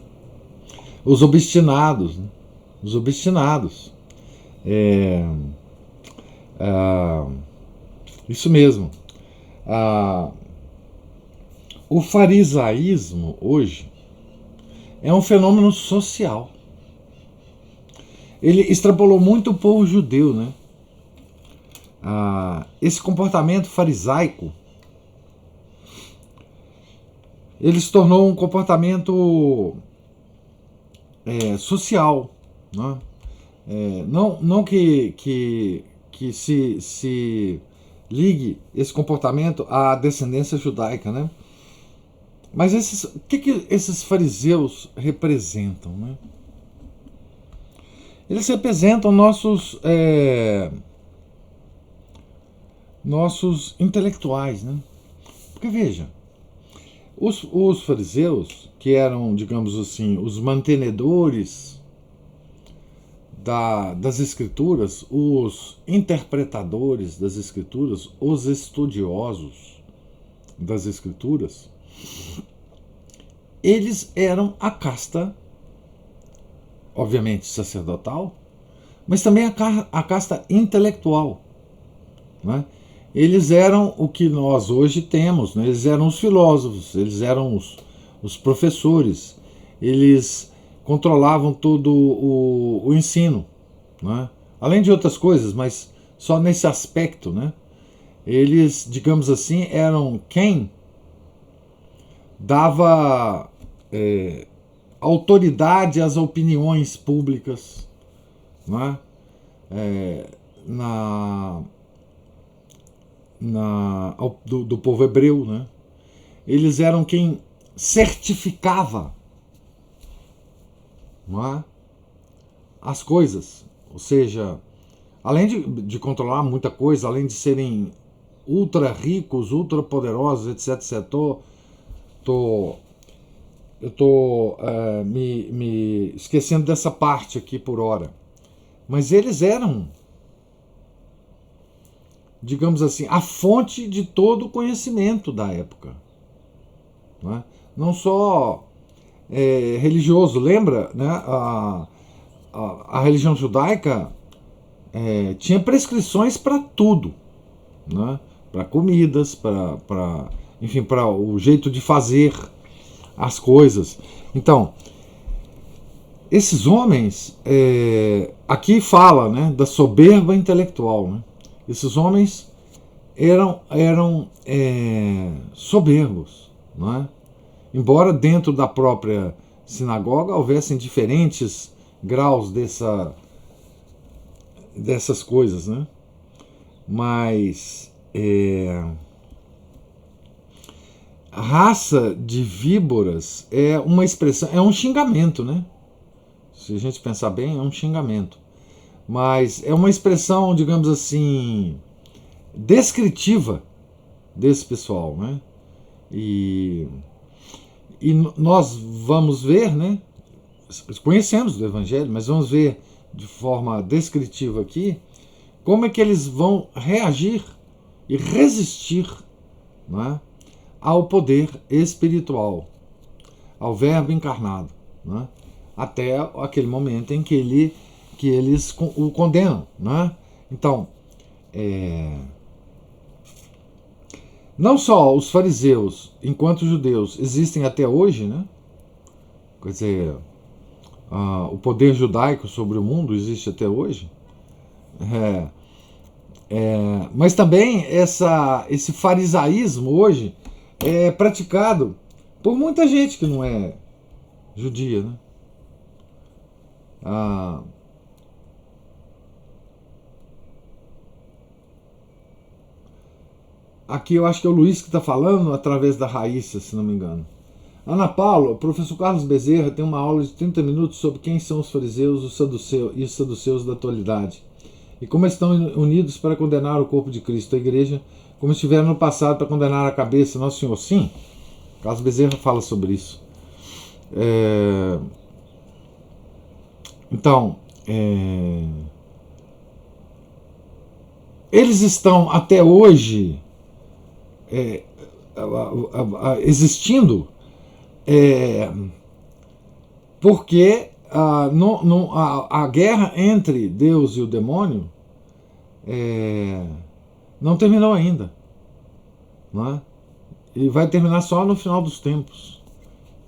S1: Os obstinados. Né? Os obstinados. Isso mesmo. O farisaísmo hoje é um fenômeno social. Ele extrapolou muito o povo judeu, né? Esse comportamento farisaico, ele se tornou um comportamento social, né? Não que se ligue esse comportamento à descendência judaica, né? Mas o que esses fariseus representam, né? Eles representam nossos intelectuais, né? Porque veja, os fariseus, que eram, digamos assim, os mantenedores das escrituras, os interpretadores das escrituras, os estudiosos das escrituras, eles eram a casta, obviamente sacerdotal, mas também a casta intelectual, né? Eles eram o que nós hoje temos, né? Eles eram os filósofos, eles eram os professores, eles controlavam todo o ensino, né? Além de outras coisas, mas só nesse aspecto, né? Eles, digamos assim, eram quem dava autoridade às opiniões públicas, né? Do povo hebreu, né? Eles eram quem certificava, não é? As coisas, ou seja, além de controlar muita coisa, além de serem ultra ricos, ultra poderosos, etc. Eu tô me esquecendo dessa parte aqui por hora, mas eles eram, digamos assim, a fonte de todo o conhecimento da época, né? Não só religioso, lembra, né? A religião judaica tinha prescrições para tudo, né? Para comidas, enfim, para o jeito de fazer as coisas. Então, esses homens, aqui fala, né, da soberba intelectual, né? Esses homens eram soberbos, não é? Embora dentro da própria sinagoga houvessem diferentes graus dessas coisas, né? Mas raça de víboras é uma expressão, é um xingamento, né? Se a gente pensar bem, é um xingamento. Mas é uma expressão, digamos assim, descritiva desse pessoal, né? E nós vamos ver, né? Conhecemos do Evangelho, mas vamos ver de forma descritiva aqui como é que eles vão reagir e resistir, não é, ao poder espiritual, ao Verbo encarnado, não é, até aquele momento em que eles o condenam. Não é? Então, não só os fariseus, enquanto judeus, existem até hoje, né? Quer dizer, o poder judaico sobre o mundo existe até hoje, mas também esse farisaísmo hoje é praticado por muita gente que não é judia, né? Aqui eu acho que é o Luiz que está falando, através da Raíssa, se não me engano. Ana Paula, o professor Carlos Bezerra tem uma aula de 30 minutos sobre quem são os fariseus e os saduceus da atualidade, e como estão unidos para condenar o corpo de Cristo, a igreja, como estiveram no passado para condenar a cabeça, Nosso Senhor. Sim, Carlos Bezerra fala sobre isso. Então, eles estão até hoje existindo porque a guerra entre Deus e o demônio não terminou ainda, não é? E vai terminar só no final dos tempos,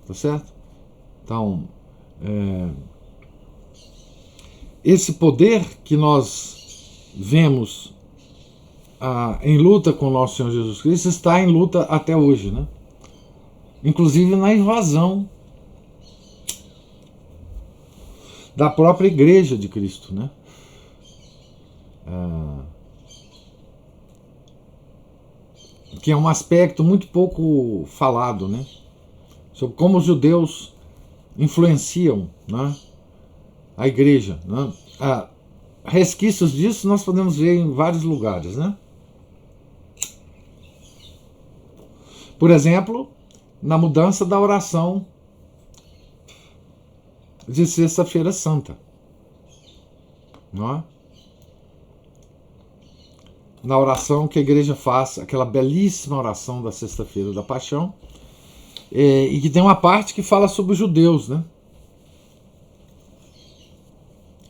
S1: tá certo? Então, esse poder que nós vemos em luta com o nosso Senhor Jesus Cristo está em luta até hoje, né? Inclusive na invasão da própria igreja de Cristo, né? Que é um aspecto muito pouco falado, né? Sobre como os judeus influenciam, né, a igreja, né? Resquícios disso nós podemos ver em vários lugares, né? Por exemplo, na mudança da oração de Sexta-feira Santa, não é? Na oração que a igreja faz, aquela belíssima oração da Sexta-feira da Paixão, e que tem uma parte que fala sobre os judeus, né?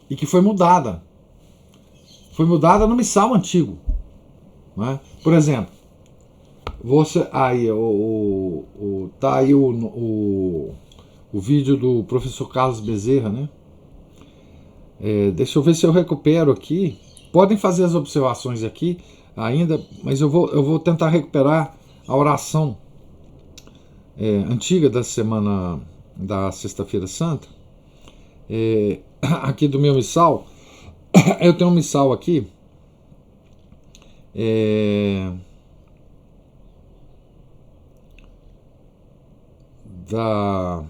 S1: E que foi mudada. Foi mudada no missal antigo, não é? Por exemplo, tá aí o vídeo do professor Carlos Bezerra, né? Deixa eu ver se eu recupero aqui. Podem fazer as observações aqui ainda, mas eu vou tentar recuperar a oração antiga da semana da Sexta-feira Santa, aqui do meu missal. Eu tenho um missal aqui da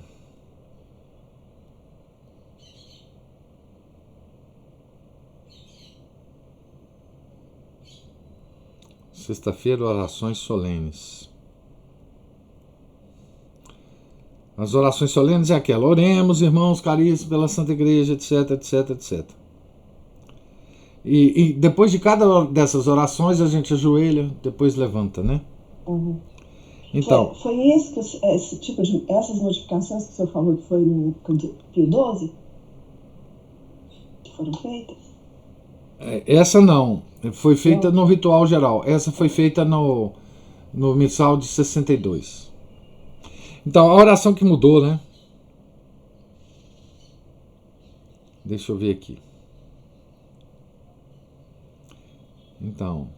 S1: Sexta-feira, orações solenes. As orações solenes é aquela: oremos, irmãos caríssimos, pela Santa Igreja, etc, etc, etc. E depois de cada dessas orações a gente ajoelha, depois levanta, né?
S2: Uhum.
S1: Então,
S2: foi isso que essas modificações que o senhor falou que foi no Pio XII? Que foram feitas?
S1: Essa não, foi feita no ritual geral. Essa foi feita no missal de 62. Então, a oração que mudou, né? Deixa eu ver aqui. Então,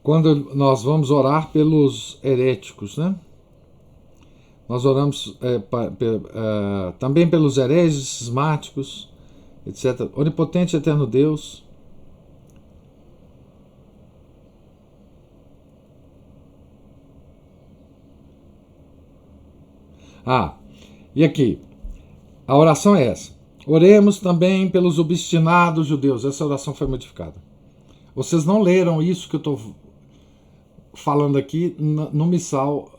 S1: quando nós vamos orar pelos heréticos, né? Nós oramos também pelos hereges, cismáticos, etc. Onipotente e eterno Deus. E aqui, a oração é essa: oremos também pelos obstinados judeus. Essa oração foi modificada. Vocês não leram isso que eu estou falando aqui no missal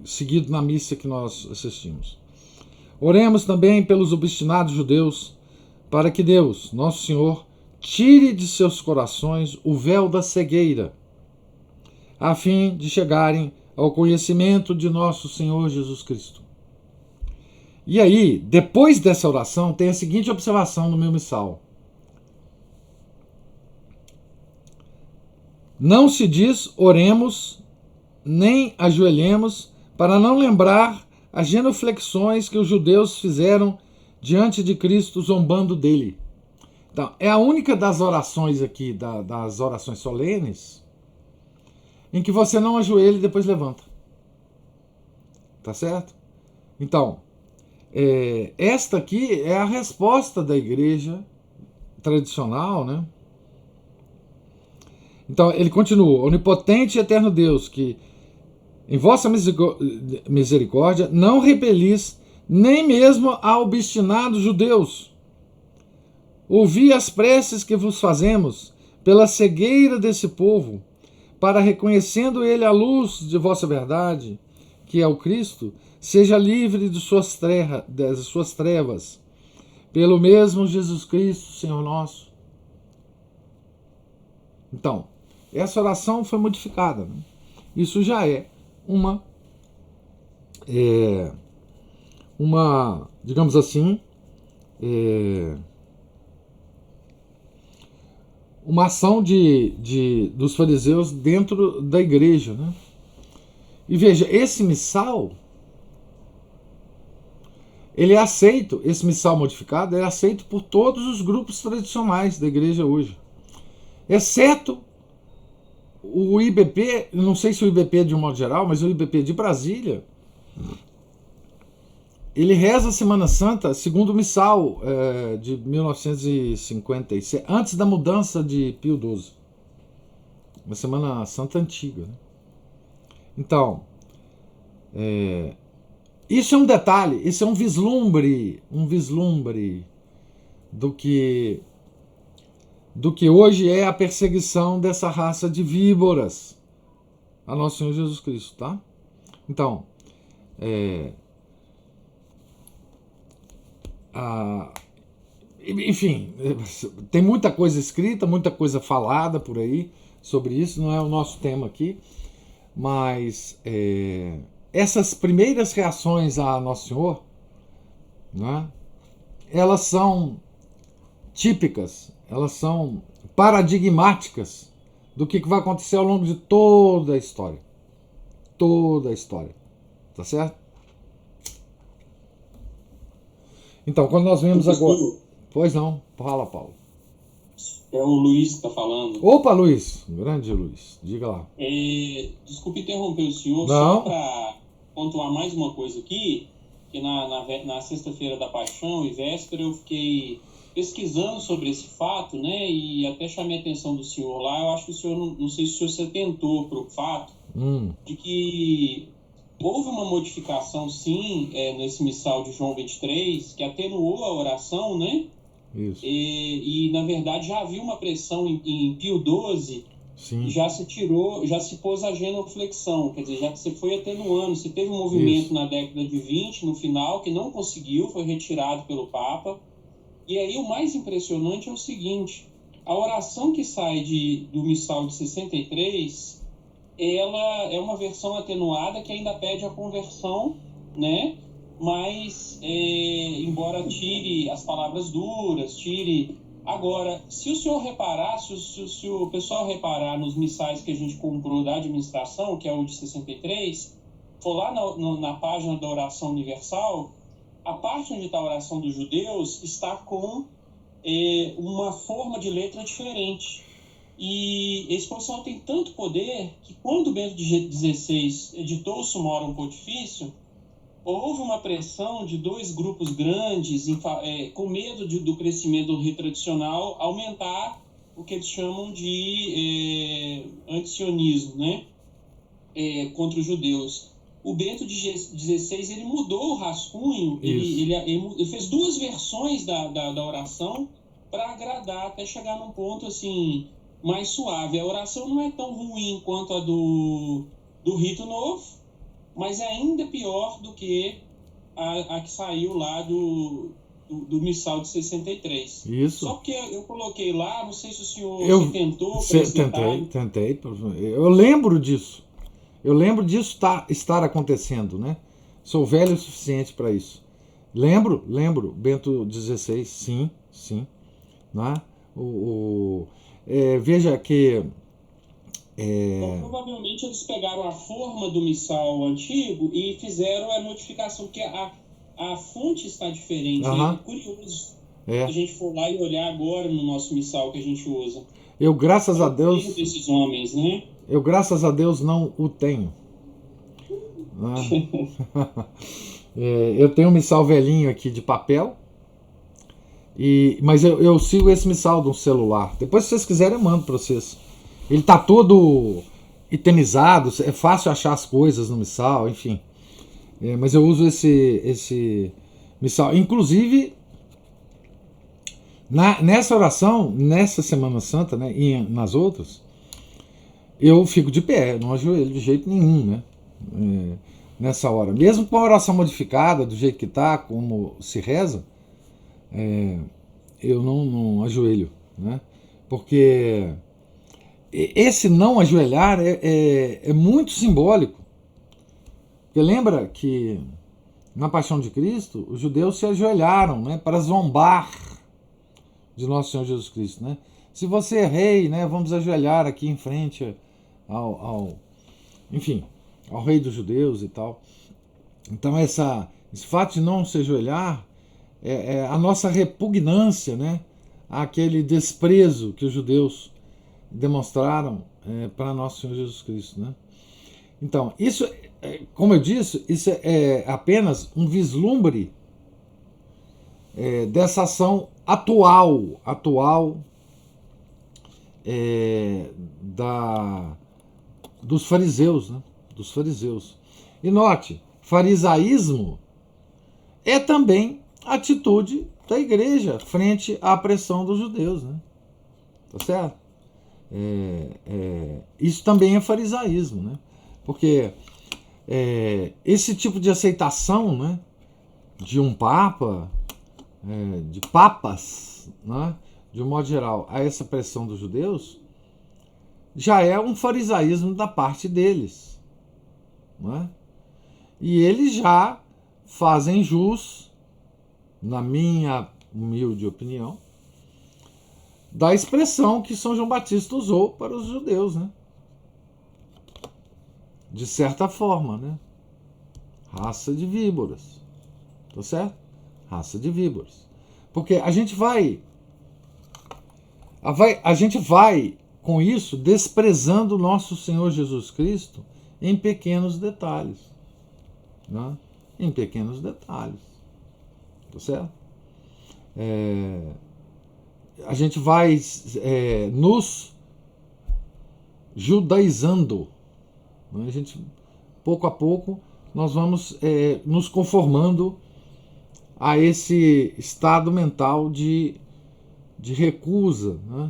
S1: seguido na missa que nós assistimos. Oremos também pelos obstinados judeus, para que Deus, nosso Senhor, tire de seus corações o véu da cegueira, a fim de chegarem ao conhecimento de nosso Senhor Jesus Cristo. E aí, depois dessa oração, tem a seguinte observação no meu missal. Não se diz oremos, nem ajoelhemos, para não lembrar as genuflexões que os judeus fizeram diante de Cristo, zombando dele. Então, é a única das orações aqui, das orações solenes, em que você não ajoelha e depois levanta. Tá certo? Então, esta aqui é a resposta da igreja tradicional, né? Então, ele continua: onipotente e eterno Deus, que em vossa misericórdia não repelis nem mesmo a obstinados judeus. Ouvi as preces que vos fazemos pela cegueira desse povo, para, reconhecendo ele a luz de vossa verdade, que é o Cristo, seja livre de suas trevas, pelo mesmo Jesus Cristo, Senhor nosso. Então, essa oração foi modificada, né? Isso já é uma, digamos assim, uma ação dos fariseus dentro da igreja, né? E veja, esse missal, ele é aceito, esse missal modificado é aceito por todos os grupos tradicionais da igreja hoje, exceto o IBP, não sei se o IBP de um modo geral, mas o IBP de Brasília, ele reza a Semana Santa segundo o missal de 1956, antes da mudança de Pio XII. Uma Semana Santa antiga, né? Então, isso é um detalhe, isso é um vislumbre do que hoje é a perseguição dessa raça de víboras a nosso Senhor Jesus Cristo, tá? Então, enfim, tem muita coisa escrita, muita coisa falada por aí sobre isso, não é o nosso tema aqui, mas essas primeiras reações a Nosso Senhor, né, elas são típicas, elas são paradigmáticas do que vai acontecer ao longo de toda a história. Toda a história. Tá certo? Então, quando nós vemos agora... Pois não, fala, Paulo.
S3: É o Luiz que está falando.
S1: Opa, Luiz, grande Luiz, diga lá.
S3: Desculpe interromper o senhor,
S1: não.
S3: Só para pontuar mais uma coisa aqui, que na sexta-feira da Paixão e véspera eu fiquei pesquisando sobre esse fato, né, e até chamei a atenção do senhor lá. Eu acho que o senhor, não sei se o senhor se atentou para o fato de que houve uma modificação, sim, nesse missal de João 23, que atenuou a oração, né?
S1: Isso.
S3: E na verdade já havia uma pressão em Pio XII,
S1: sim,
S3: e já se pôs a genuflexão, quer dizer, já se foi atenuando, se teve um movimento
S1: Isso.
S3: na década de 20, no final, que não conseguiu, foi retirado pelo Papa. E aí o mais impressionante é o seguinte: a oração que sai do missal de 63, ela é uma versão atenuada que ainda pede a conversão, né? Mas, embora tire as palavras duras, tire... Agora, se o senhor reparar, se o pessoal reparar nos missais que a gente comprou da administração, que é o de 63, for lá na página da oração universal, a parte onde está a oração dos judeus está com uma forma de letra diferente. E esse profissional tem tanto poder que quando Bento XVI editou o Summorum Pontifício, houve uma pressão de dois grupos grandes, com medo do crescimento do rito tradicional, aumentar o que eles chamam de antisionismo, né? Contra os judeus. O Bento XVI ele mudou o rascunho, ele fez duas versões da oração para agradar, até chegar num ponto assim mais suave. A oração não é tão ruim quanto a do rito novo, mas é ainda pior do que a que saiu lá do do missal de 63.
S1: Isso.
S3: Só que eu coloquei lá, não sei se o senhor se tentou por
S1: Cê-
S3: esse detalhe.
S1: tentei. Eu lembro disso. Eu lembro disso estar acontecendo, né? Sou velho o suficiente para isso. Lembro, Bento XVI, sim. Né? Veja que.
S3: Então, provavelmente eles pegaram a forma do missal antigo e fizeram a modificação, porque a fonte está diferente.
S1: Aham.
S3: É curioso. Se
S1: É,
S3: a gente for lá e olhar agora no nosso missal que a gente usa.
S1: eu, graças
S3: É
S1: a
S3: o erro
S1: Deus,
S3: desses homens, né?
S1: não o tenho. Né? Eu tenho um missal velhinho aqui de papel, mas eu sigo esse missal de um celular. Depois, se vocês quiserem, eu mando para vocês. Ele tá todo itemizado, é fácil achar as coisas no missal, enfim. Mas eu uso esse missal. Inclusive, nessa oração, nessa Semana Santa, né, e nas outras, eu fico de pé, não ajoelho de jeito nenhum, né? Nessa hora. Mesmo com a oração modificada, do jeito que está, como se reza, eu não ajoelho, né? Porque esse não ajoelhar é muito simbólico. Porque lembra que na Paixão de Cristo, os judeus se ajoelharam, né, para zombar de Nosso Senhor Jesus Cristo, né? Se você é rei, né, vamos ajoelhar aqui em frente enfim, ao rei dos judeus e tal. Então esse fato de não se ajoelhar é a nossa repugnância, né, àquele desprezo que os judeus demonstraram para Nosso Senhor Jesus Cristo, né? Então, isso, como eu disse, isso é apenas um vislumbre dessa ação atual dos fariseus, né? Dos fariseus. E note, farisaísmo é também atitude da igreja frente à pressão dos judeus, né? Tá certo? Isso também é farisaísmo, né? Porque esse tipo de aceitação, né, de um papa, de papas, né, de um modo geral, a essa pressão dos judeus, já é um farisaísmo da parte deles, né? E eles já fazem jus, na minha humilde opinião, da expressão que São João Batista usou para os judeus, né? De certa forma, né? Raça de víboras. Tá certo? Raça de víboras. Porque a gente vai com isso desprezando nosso Senhor Jesus Cristo em pequenos detalhes, né? Em pequenos detalhes. Tá certo? A gente vai nos judaizando. A gente, pouco a pouco, nós vamos nos conformando a esse estado mental de recusa, né,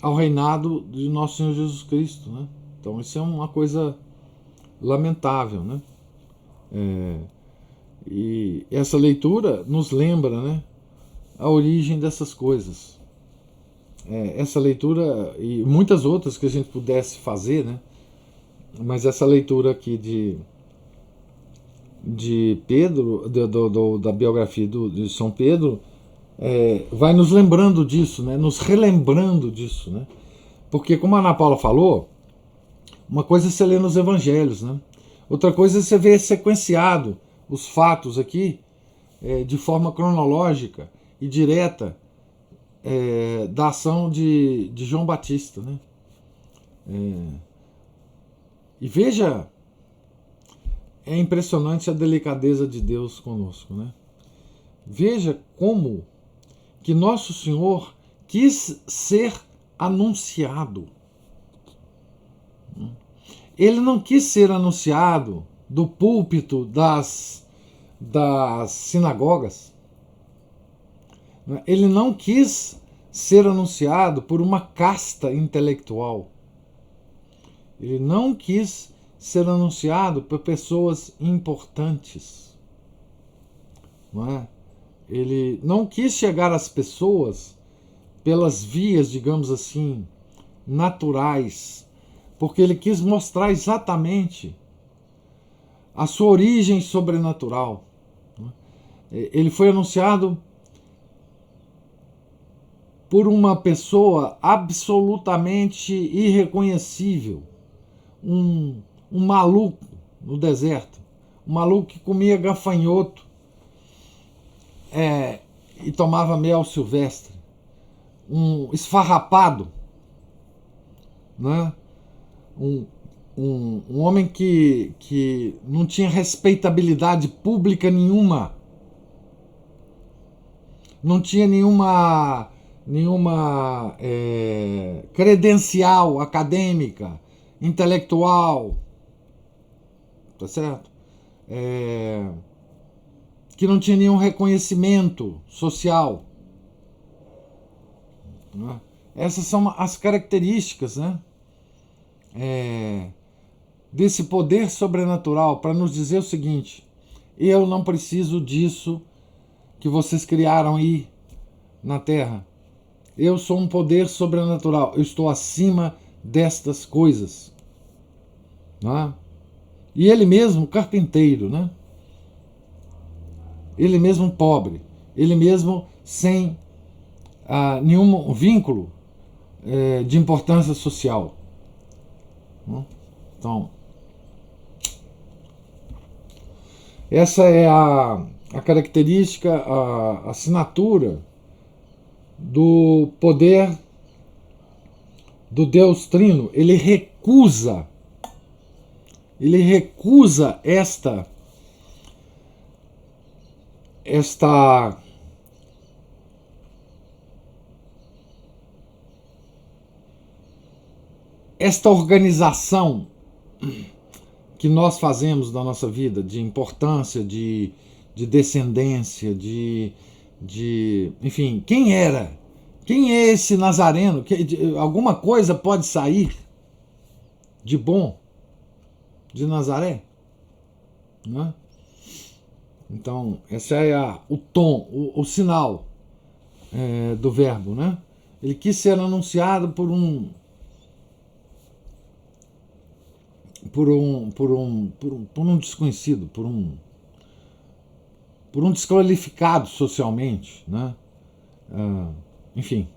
S1: ao reinado de Nosso Senhor Jesus Cristo, né? Então isso é uma coisa lamentável, né? E essa leitura nos lembra, né, a origem dessas coisas. Essa leitura e muitas outras que a gente pudesse fazer, né? Mas essa leitura aqui de Pedro, da biografia de São Pedro, vai nos lembrando disso, né? Nos relembrando disso, né? Porque, como a Ana Paula falou, uma coisa é você ler nos evangelhos, né? Outra coisa é você ver sequenciado os fatos aqui de forma cronológica e direta da ação de João Batista, né? E veja, é impressionante a delicadeza de Deus conosco, né? Veja como que Nosso Senhor quis ser anunciado. Ele não quis ser anunciado do púlpito das sinagogas. Ele não quis ser anunciado por uma casta intelectual. Ele não quis ser anunciado por pessoas importantes. não é? Ele não quis chegar às pessoas pelas vias, digamos assim, naturais, porque ele quis mostrar exatamente a sua origem sobrenatural. Ele foi anunciado por uma pessoa absolutamente irreconhecível, um maluco no deserto, um maluco que comia gafanhoto e tomava mel silvestre, um esfarrapado, né? Um homem que não tinha respeitabilidade pública nenhuma, não tinha nenhuma credencial acadêmica, intelectual, tá certo? Que não tinha nenhum reconhecimento social. Né? Essas são as características, né? Desse poder sobrenatural, para nos dizer o seguinte: eu não preciso disso que vocês criaram aí na Terra. Eu sou um poder sobrenatural, eu estou acima destas coisas. Né? E ele mesmo carpinteiro, né? Ele mesmo pobre, ele mesmo sem nenhum vínculo de importância social. Então, essa é a característica, a assinatura do poder do Deus Trino. Ele recusa esta organização que nós fazemos da nossa vida, de importância, de descendência, enfim, quem era? Quem é esse Nazareno? Alguma coisa pode sair de bom de Nazaré? Né? Então, esse é o tom, o sinal do verbo, né? Ele quis ser anunciado por um desconhecido, por um desqualificado socialmente, né? Enfim.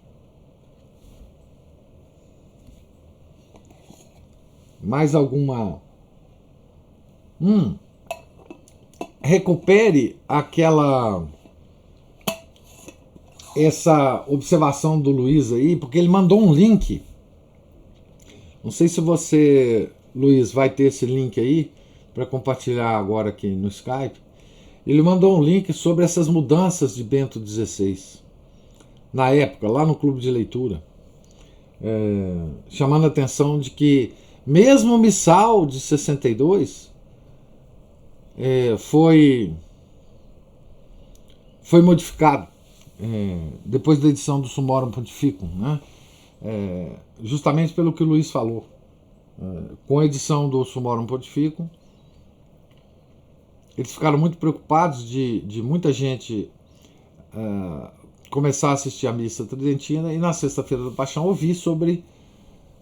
S1: Mais alguma? Recupere essa observação do Luiz aí, porque ele mandou um link. Não sei se você, Luiz, vai ter esse link aí para compartilhar agora aqui no Skype. Ele mandou um link sobre essas mudanças de Bento XVI, na época, lá no Clube de Leitura, chamando a atenção de que mesmo o Missal de 62 foi modificado depois da edição do Summorum Pontificum, né? Justamente pelo que o Luiz falou. Com a edição do Summorum Pontificum, eles ficaram muito preocupados de muita gente começar a assistir a missa tridentina e na sexta-feira da Paixão ouvir sobre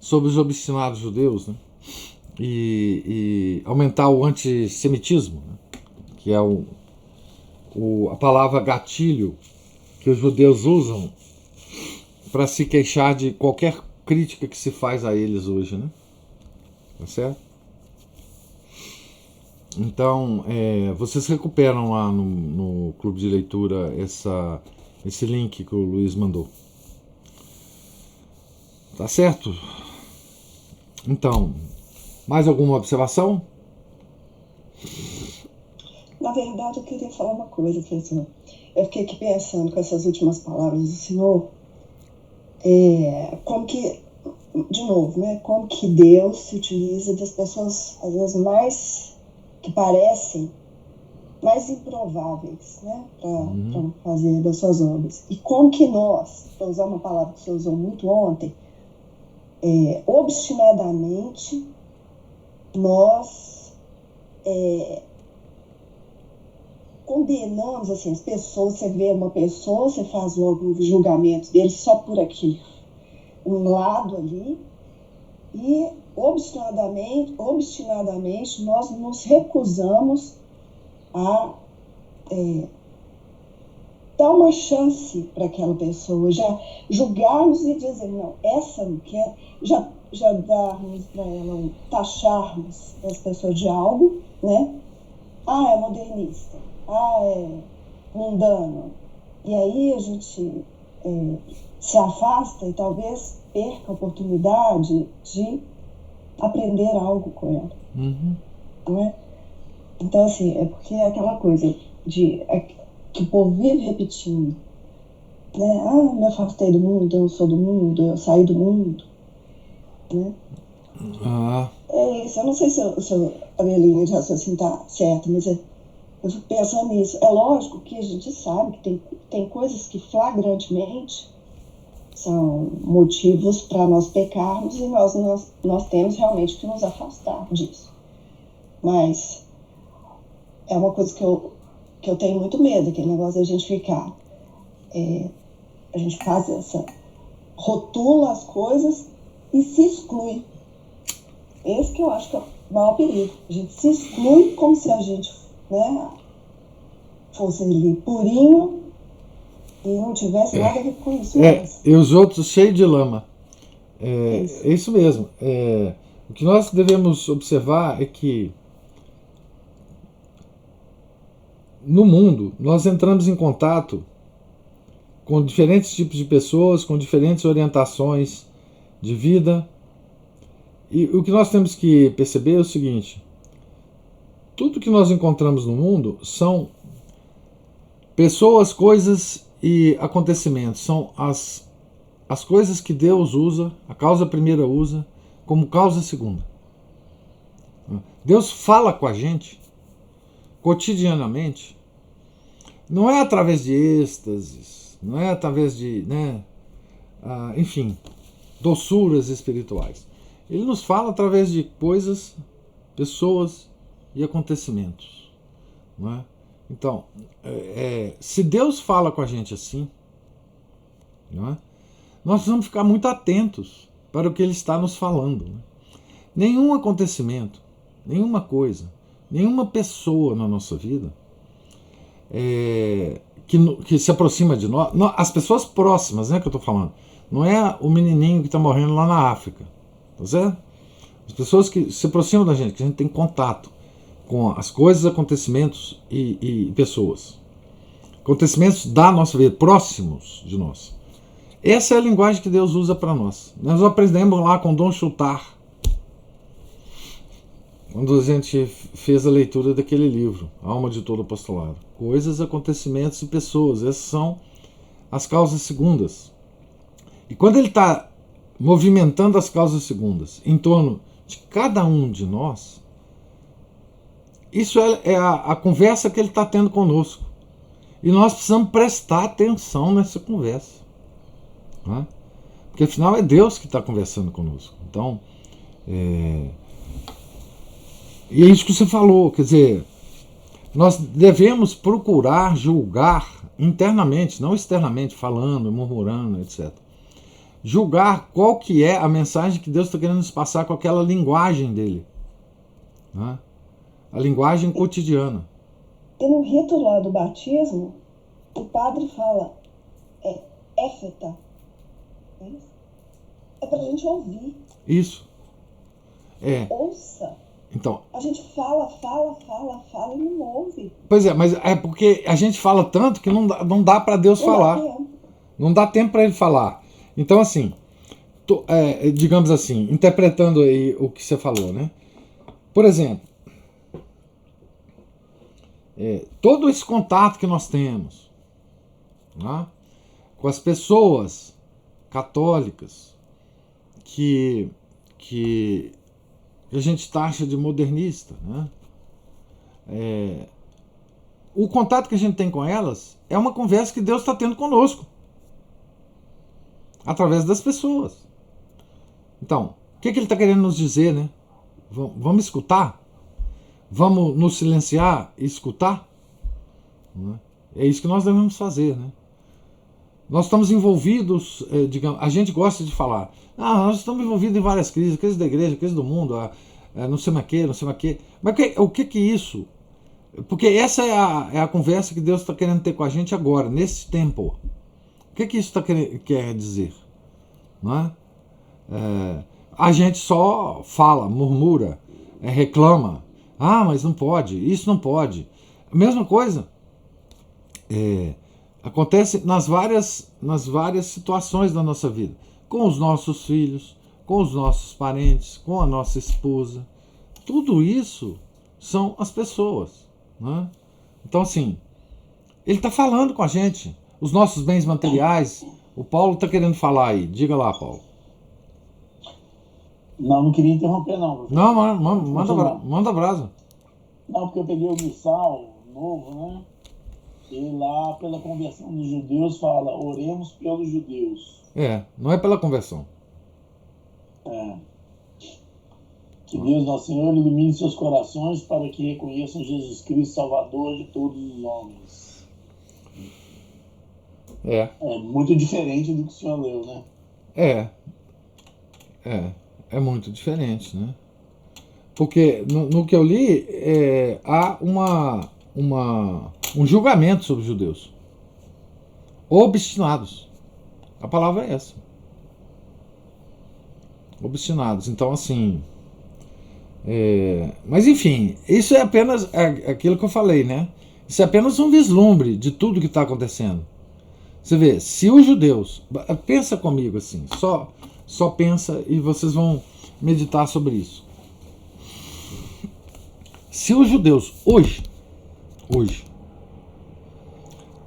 S1: os obstinados judeus, né? E aumentar o antissemitismo, né? Que é a palavra gatilho que os judeus usam para se queixar de qualquer crítica que se faz a eles hoje, né? Tá certo? Então, vocês recuperam lá no Clube de Leitura esse link que o Luiz mandou. Tá certo? Então, mais alguma observação?
S2: Na verdade, eu queria falar uma coisa, professor. Eu fiquei aqui pensando com essas últimas palavras do senhor, como que, de novo, né, como que Deus se utiliza das pessoas, às vezes, mais que parecem mais improváveis, né, para fazer das suas obras. E como que nós, para usar uma palavra que você usou muito ontem, obstinadamente, nós condenamos assim, as pessoas. Você vê uma pessoa, você faz logo um julgamento dele só por aqui, um lado ali, e obstinadamente nós nos recusamos a dar uma chance para aquela pessoa, já julgarmos e dizer, não, essa não quer, já darmos para ela, taxarmos as pessoas de algo, né? Ah, é modernista, é mundano. E aí a gente se afasta e talvez perca a oportunidade de aprender algo com ela.
S1: Uhum.
S2: Não é? Então, assim, é porque é aquela coisa que o povo vive repetindo, né? Ah, me afastei do mundo, eu sou do mundo, eu saí do mundo, né? É isso. Eu não sei se a minha linha de raciocínio está certa, mas eu fico pensando nisso. É lógico que a gente sabe que tem coisas que flagrantemente são motivos para nós pecarmos e nós temos realmente que nos afastar disso. Mas é uma coisa que eu tenho muito medo, aquele negócio da gente ficar. A gente faz rotula as coisas e se exclui. Esse que eu acho que é o maior perigo. A gente se exclui como se a gente, né, fosse ali purinho e não tivesse nada a ver com isso.
S1: E os outros cheios de lama. É isso mesmo. O que nós devemos observar é que no mundo nós entramos em contato com diferentes tipos de pessoas, com diferentes orientações de vida. E o que nós temos que perceber é o seguinte: tudo que nós encontramos no mundo são pessoas, coisas e acontecimentos. São as coisas que Deus usa, a causa primeira usa, como causa segunda. Deus fala com a gente cotidianamente. Não é através de êxtases, não é através de, enfim, doçuras espirituais. Ele nos fala através de coisas, pessoas e acontecimentos. Não é? Então, se Deus fala com a gente assim, não é? Nós precisamos ficar muito atentos para o que Ele está nos falando. Né? Nenhum acontecimento, nenhuma coisa, nenhuma pessoa na nossa vida que se aproxima de nós, as pessoas próximas, né, que eu estou falando, não é o menininho que está morrendo lá na África. Tá certo? As pessoas que se aproximam da gente, que a gente tem contato com as coisas, acontecimentos e pessoas. Acontecimentos da nossa vida, próximos de nós. Essa é a linguagem que Deus usa para nós. Nós aprendemos lá com Dom Chutar, quando a gente fez a leitura daquele livro, Alma de Todo Apostolado. Coisas, acontecimentos e pessoas. Essas são as causas segundas. E quando ele está movimentando as causas segundas em torno de cada um de nós, isso é a conversa que ele está tendo conosco. E nós precisamos prestar atenção nessa conversa. Né? Porque afinal é Deus que está conversando conosco. Então, e é isso que você falou, quer dizer, nós devemos procurar julgar internamente, não externamente, falando, murmurando, etc. Julgar qual que é a mensagem que Deus está querendo nos passar com aquela linguagem dele. Né? A linguagem cotidiana.
S2: E no rito lá do batismo, o padre fala, éfeta. É pra gente ouvir.
S1: Isso.
S2: Ouça.
S1: Então,
S2: a gente fala e não ouve.
S1: Pois é, mas é porque a gente fala tanto que não dá para Deus falar. Não dá tempo para ele falar. Então, assim, digamos assim, interpretando aí o que você falou, né? Por exemplo, todo esse contato que nós temos, né, com as pessoas católicas que a gente taxa de modernista, né? O contato que a gente tem com elas é uma conversa que Deus está tendo conosco, através das pessoas. Então, o que ele está querendo nos dizer, né? Vamos escutar? Vamos nos silenciar e escutar? Não é? É isso que nós devemos fazer, né? Nós estamos envolvidos, digamos, a gente gosta de falar, nós estamos envolvidos em várias crises, crise da igreja, crise do mundo, não sei mais o que, não sei mais o que. Mas o que é isso? Porque essa é a conversa que Deus está querendo ter com a gente agora, nesse tempo. O que isso quer dizer? Não é? A gente só fala, murmura, reclama. Mas não pode, isso não pode. A mesma coisa acontece nas várias situações da nossa vida. Com os nossos filhos, com os nossos parentes, com a nossa esposa. Tudo isso são as pessoas. Né? Então, assim, ele está falando com a gente. Os nossos bens materiais, o Paulo está querendo falar aí. Diga lá, Paulo.
S4: Não queria interromper, não.
S1: Não, manda brasa.
S4: Não, porque eu peguei o missal novo, né? E lá, pela conversão dos judeus, fala, oremos pelos judeus.
S1: Não é pela conversão.
S4: Que Deus, nosso Senhor, ilumine seus corações para que reconheçam Jesus Cristo, Salvador de todos os homens. É muito diferente do que o senhor leu, né?
S1: É muito diferente, né? Porque no que eu li, há um julgamento sobre os judeus. Obstinados. A palavra é essa. Obstinados. Então, assim... mas, enfim, isso é apenas aquilo que eu falei, né? Isso é apenas um vislumbre de tudo que está acontecendo. Você vê, se os judeus... Pensa comigo, assim. Só pensa e vocês vão meditar sobre isso. Se os judeus hoje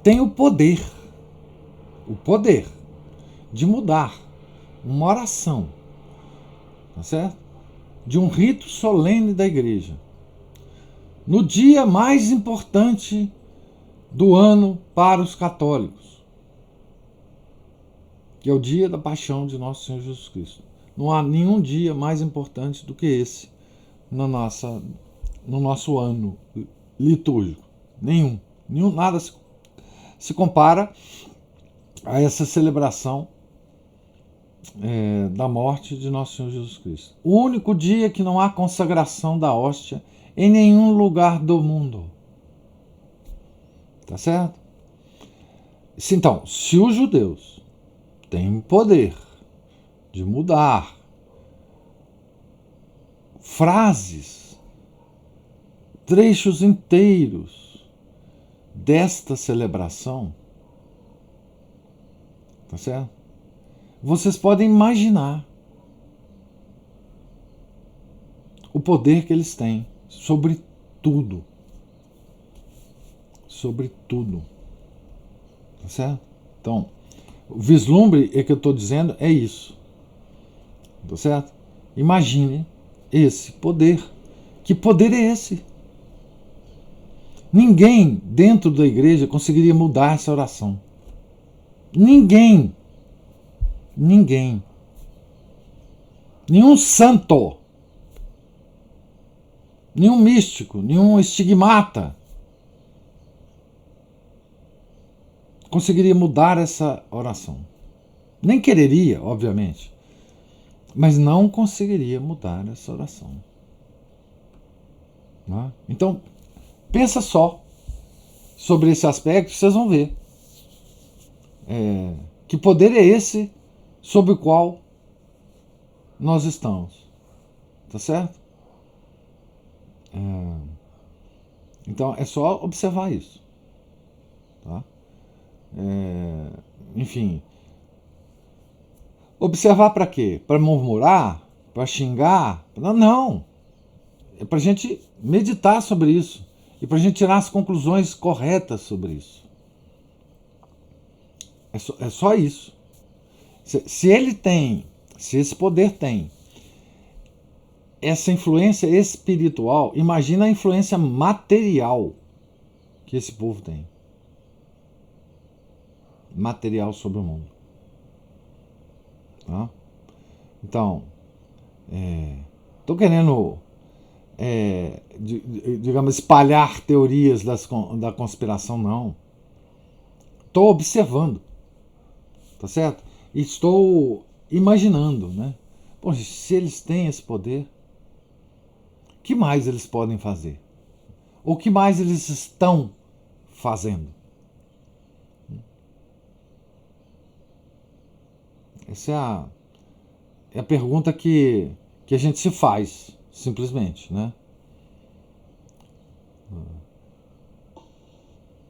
S1: têm o poder de mudar uma oração, tá certo? De um rito solene da igreja, no dia mais importante do ano para os católicos, que é o dia da paixão de nosso Senhor Jesus Cristo. Não há nenhum dia mais importante do que esse no nosso ano litúrgico. Nenhum, nada se compara a essa celebração da morte de nosso Senhor Jesus Cristo. O único dia que não há consagração da hóstia em nenhum lugar do mundo. Tá certo? Então, se os judeus têm poder de mudar frases, trechos inteiros desta celebração, tá certo? Vocês podem imaginar o poder que eles têm sobre tudo. Sobre tudo. Tá certo? Então, o vislumbre que eu estou dizendo é isso. Tá certo? Imagine esse poder. Que poder é esse? Ninguém dentro da igreja conseguiria mudar essa oração. Ninguém. Nenhum santo. Nenhum místico. Nenhum estigmata conseguiria mudar essa oração. Nem quereria, obviamente. Mas não conseguiria mudar essa oração. Não é? Então, pensa só sobre esse aspecto, vocês vão ver. Que poder é esse sob o qual nós estamos? Tá certo? Então, é só observar isso. Tá? Enfim. Observar para quê? Para murmurar? Para xingar? Não. É para a gente meditar sobre isso. E para a gente tirar as conclusões corretas sobre isso. É só isso. Se esse poder tem essa influência espiritual, imagina a influência material que esse povo tem. Material sobre o mundo. Tá? Então, estou querendo digamos, espalhar teorias da conspiração, não. Estou observando, tá certo? E estou imaginando, né? Poxa, se eles têm esse poder, o que mais eles podem fazer? O que mais eles estão fazendo? Essa é a pergunta que a gente se faz, simplesmente, né?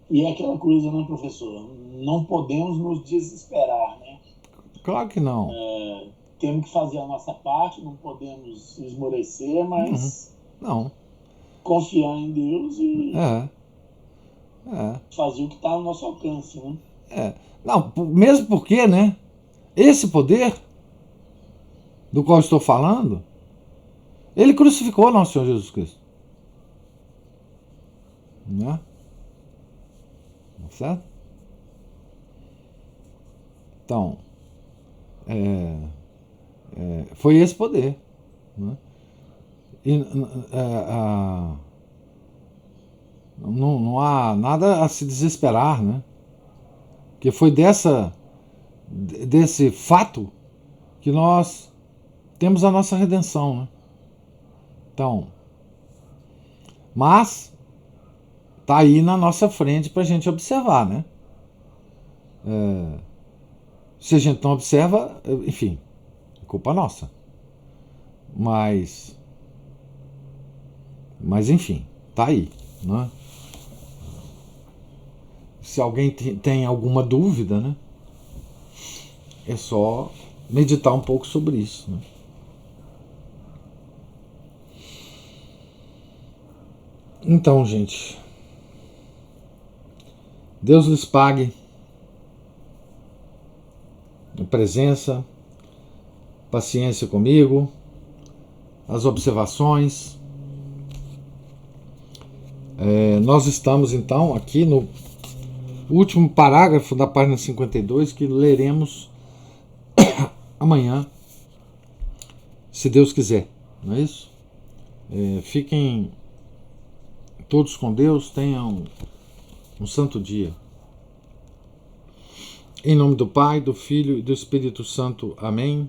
S4: E é aquela coisa, né, professor? Não podemos nos desesperar, né?
S1: Claro que não.
S4: Temos que fazer a nossa parte, não podemos esmorecer, mas
S1: Não.
S4: confiar em Deus e
S1: É.
S4: fazer o que está ao nosso alcance, né?
S1: Não, mesmo porque, né? Esse poder do qual estou falando, ele crucificou nosso Senhor Jesus Cristo. Né? Certo? Então, foi esse poder. Né? E não há nada a se desesperar, né? Porque foi desse fato que nós temos a nossa redenção, né? Então, mas tá aí na nossa frente para a gente observar, né? Se a gente não observa, enfim, é culpa nossa. Mas enfim, tá aí, né? Se alguém tem alguma dúvida, né? É só meditar um pouco sobre isso, né? Então, gente, Deus lhes pague a presença, paciência comigo, as observações. Nós estamos, então, aqui no último parágrafo da página 52, que leremos amanhã, se Deus quiser, não é isso? Fiquem todos com Deus, tenham um santo dia. Em nome do Pai, do Filho e do Espírito Santo. Amém.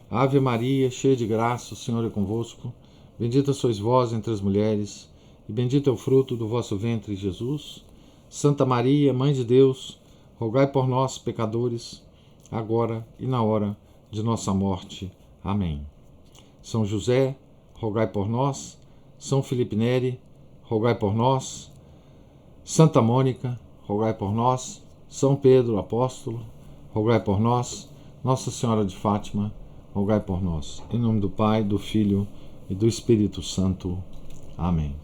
S1: Ave Maria, cheia de graça, o Senhor é convosco. Bendita sois vós entre as mulheres, e bendito é o fruto do vosso ventre, Jesus. Santa Maria, Mãe de Deus, rogai por nós, pecadores, agora e na hora de nossa morte. Amém. São José, rogai por nós. São Felipe Neri, rogai por nós. Santa Mônica, rogai por nós. São Pedro, apóstolo, rogai por nós. Nossa Senhora de Fátima, rogai por nós. Em nome do Pai, do Filho e do Espírito Santo. Amém.